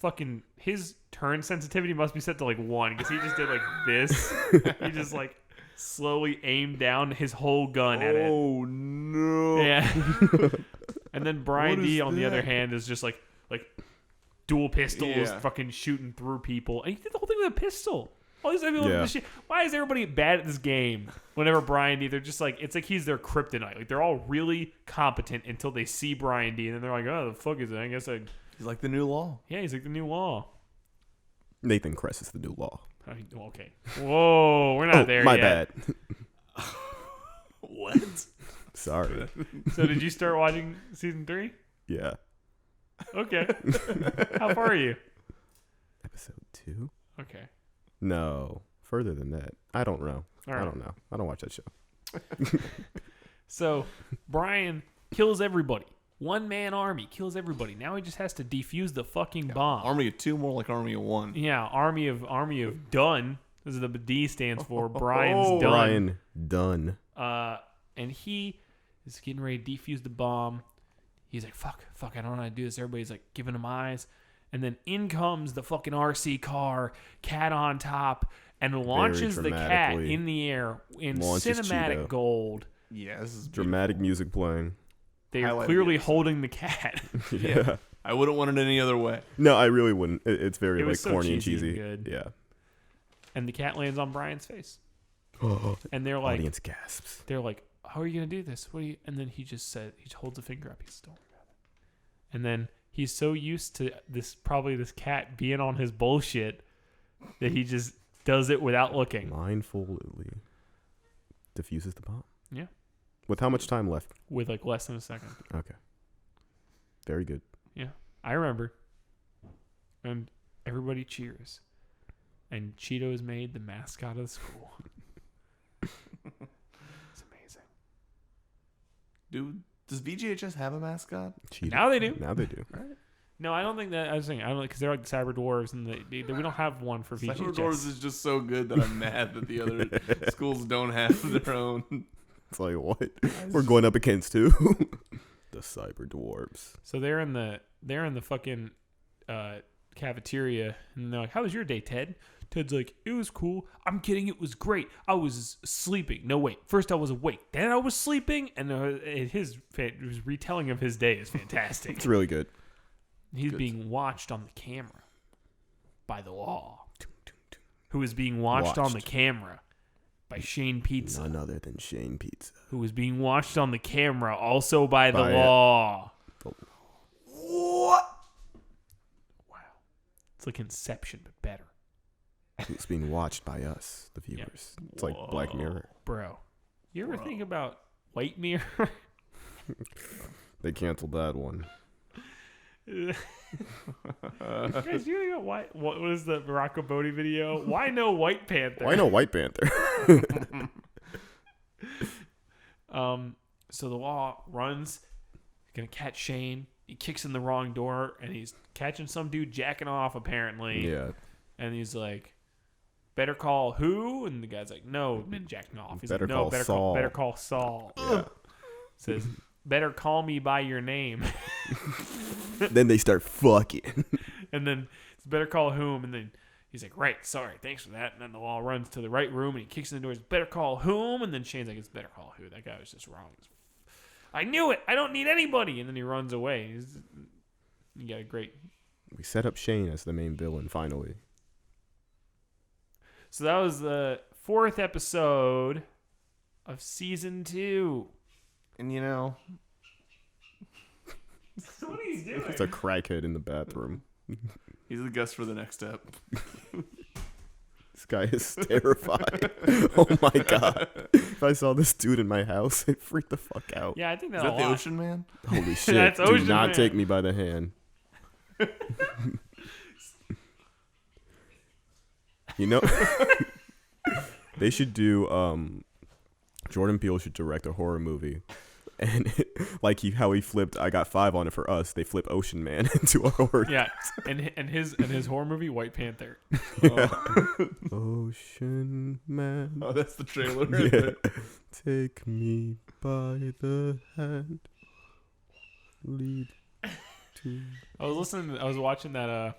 turn sensitivity must be set to like 1 because he just did like this. He just like slowly aimed down his whole gun at it. oh no. Yeah. And then Brian What D is on the other that? hand is just like dual pistols, Yeah. fucking shooting through people, and he did the whole thing with a pistol. All these other people with Yeah. this shit. Why is everybody bad at this game? Whenever Brian D, they're just like, it's like he's their kryptonite. Like they're all really competent until they see Brian D, and then they're like, oh, the fuck is it? I guess He's like the new law. yeah, he's like the new Law. Nathan Kress is the new law. Okay. Whoa, we're not there my yet. bad. What? Sorry. So did you start watching season 3? Yeah. Okay. How far are you? Episode 2? Okay. No, further than that. I don't know. All I right. don't know. I don't watch that show. So Brian kills everybody. One-man army kills everybody. Now he just has to defuse the fucking bomb. Army of 2, more like Army of 1. Yeah, army of done. This is the D stands for Brian's done. Brian Dunn. And he is getting ready to defuse the bomb. He's like, fuck, I don't know how to do this. Everybody's like giving him eyes. And then in comes the fucking RC car, cat on top, and launches the cat dramatically in the air in launches cinematic Cheetoh. gold. Yeah, this is Dramatic music playing. They are Highlight clearly the episode. holding the cat. Yeah. I wouldn't want it any other way. No, I really wouldn't. It's very It was so corny and cheesy cheesy. and good. Yeah. And the cat lands on Brian's face. And they're like, Audience gasps. how are you going to do this? What do you? And then he just said, he holds a finger up. He's don't worry about it. And then he's so used to this cat being on his bullshit that he just does it without looking. Mindfully diffuses the bomb. Yeah. With how much time left? With like less than a second. Okay. Very good. Yeah. I remember. And everybody cheers. And Cheetoh is made the mascot of the school. It's amazing. Dude, does VGHS have a mascot? Cheetah. Now they do. Now they do. No, I don't think that. I was saying, I don't because they're like cyber dwarves, and we don't have one for VGHS. Cyber Dwarves is just so good that I'm mad that the other schools don't have their own. It's like, what? We're going up against who? The cyber dwarves. So they're in the fucking cafeteria, and they're like, "How was your day, Ted?" Ted's like, "It was cool. I'm kidding. It was great. I was sleeping. No, wait. First I was awake. Then I was sleeping." And his retelling of his day is fantastic. It's really good. He's Good. being watched on the camera by the law, who is being watched on the camera by Shane Pizza, None other than Shane Pizza. who is being watched on the camera also by the By it. law. What? Wow. It's like Inception, but better. Who's being watched by us, the viewers. It's like Black Mirror. Bro, you ever think about White Mirror? They canceled that one. Guys, you know what was the Barack Obama video? Why no White Panther? Why no White Panther? So the law runs, gonna catch Shane. He kicks in the wrong door, and he's catching some dude jacking off apparently. Yeah. And he's like, "Better call who?" And the guy's like, "No, been jacking off." He's Better like, "No, call better Saul." better call Saul." Yeah. Says, "Better call me by your name." Then they start fucking. And then it's better call whom, and then he's like, "Right, sorry, thanks for that." And then the law runs to the right room, and he kicks in the door. He's better call whom, and then Shane's like, "It's better call who." That guy was just wrong. I knew it. I don't need anybody. And then he runs away. You got a great. We set up Shane as the main villain finally. So that was the 4th episode of season 2. And you know, What are you doing? It's a crackhead in the bathroom. he's the guest for the next step. This guy is terrified. Oh my god. If I saw this dude in my house, I'd freak the fuck out. Yeah, I think Is that's that the Ocean Man? Holy shit. That's Do Ocean not Man. take me by the hand. You know, they should do, Jordan Peele should direct a horror movie. And like how he flipped I Got 5 on it for us, they flip Ocean Man into a horror. Yeah, and his horror movie White Panther. Ocean Man. Oh, that's the trailer right Yeah. there. Take me by the hand. Lead to. I was watching that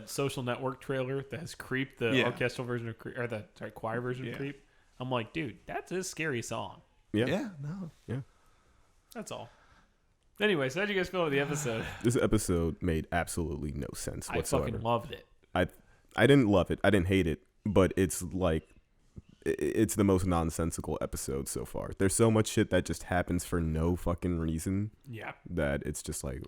Social Network trailer that has Creep, the Yeah. orchestral version of Creep, or the choir version Yeah. of Creep. I'm like, dude, that's a scary song. Yeah. Yeah, no. That's all. Anyway, so how'd you guys feel about the episode? This episode made absolutely no sense I whatsoever. fucking loved it. I didn't love it. I didn't hate it, but it's like it's the most nonsensical episode so far. There's so much shit that just happens for no fucking reason Yeah. that it's just like,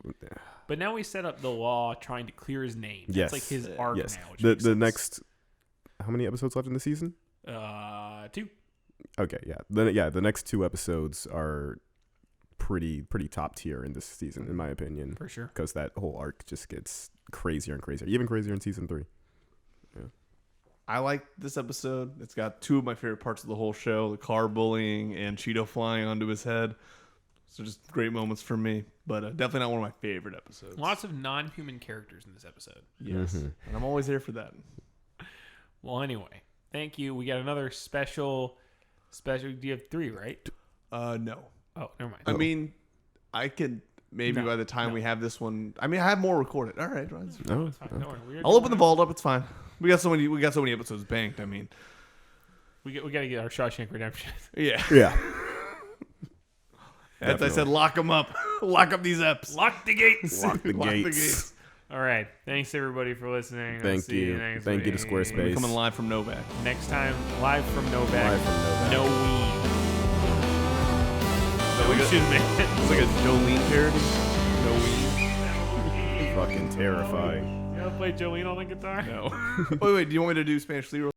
But now we set up the law trying to clear his name. That's Yes. like his arc yes. now. Which The makes sense. next, how many episodes left in the season? 2. Okay, yeah. The next 2 episodes are pretty top tier in this season, in my opinion, For sure. because that whole arc just gets crazier and crazier, even crazier in season 3. I like this episode. It's got 2 of my favorite parts of the whole show: the car bullying and Cheetoh flying onto his head. So just great moments for me, but definitely not one of my favorite episodes. Lots of non-human characters in this episode. Yes, and I'm always there for that. Well, anyway, thank you. We got another special. Do you have 3, right? No. Oh, never mind. I mean, I could maybe No, by the time no. we have this one. I mean, I have more recorded. All right, right. Oh, It's fine. Don't worry. We already I'll open the went- vault up. It's fine. We got so many episodes banked. I mean, We got to get our Shawshank Redemption. yeah. yeah. As I Definitely. said, lock them up. Lock up these eps. Lock the gates. Lock the gates. All right. Thanks everybody for listening. I'll Thank see you. next Thank you to week. Squarespace. We're coming live from Novak. Next time, live from Novak. Live from Novak. No weed. So We should make it. It's like a Jolene parody. No weed. Fucking terrifying. You ever play Jolene on the guitar? No. Wait. Do you want me to do Spanish Leroy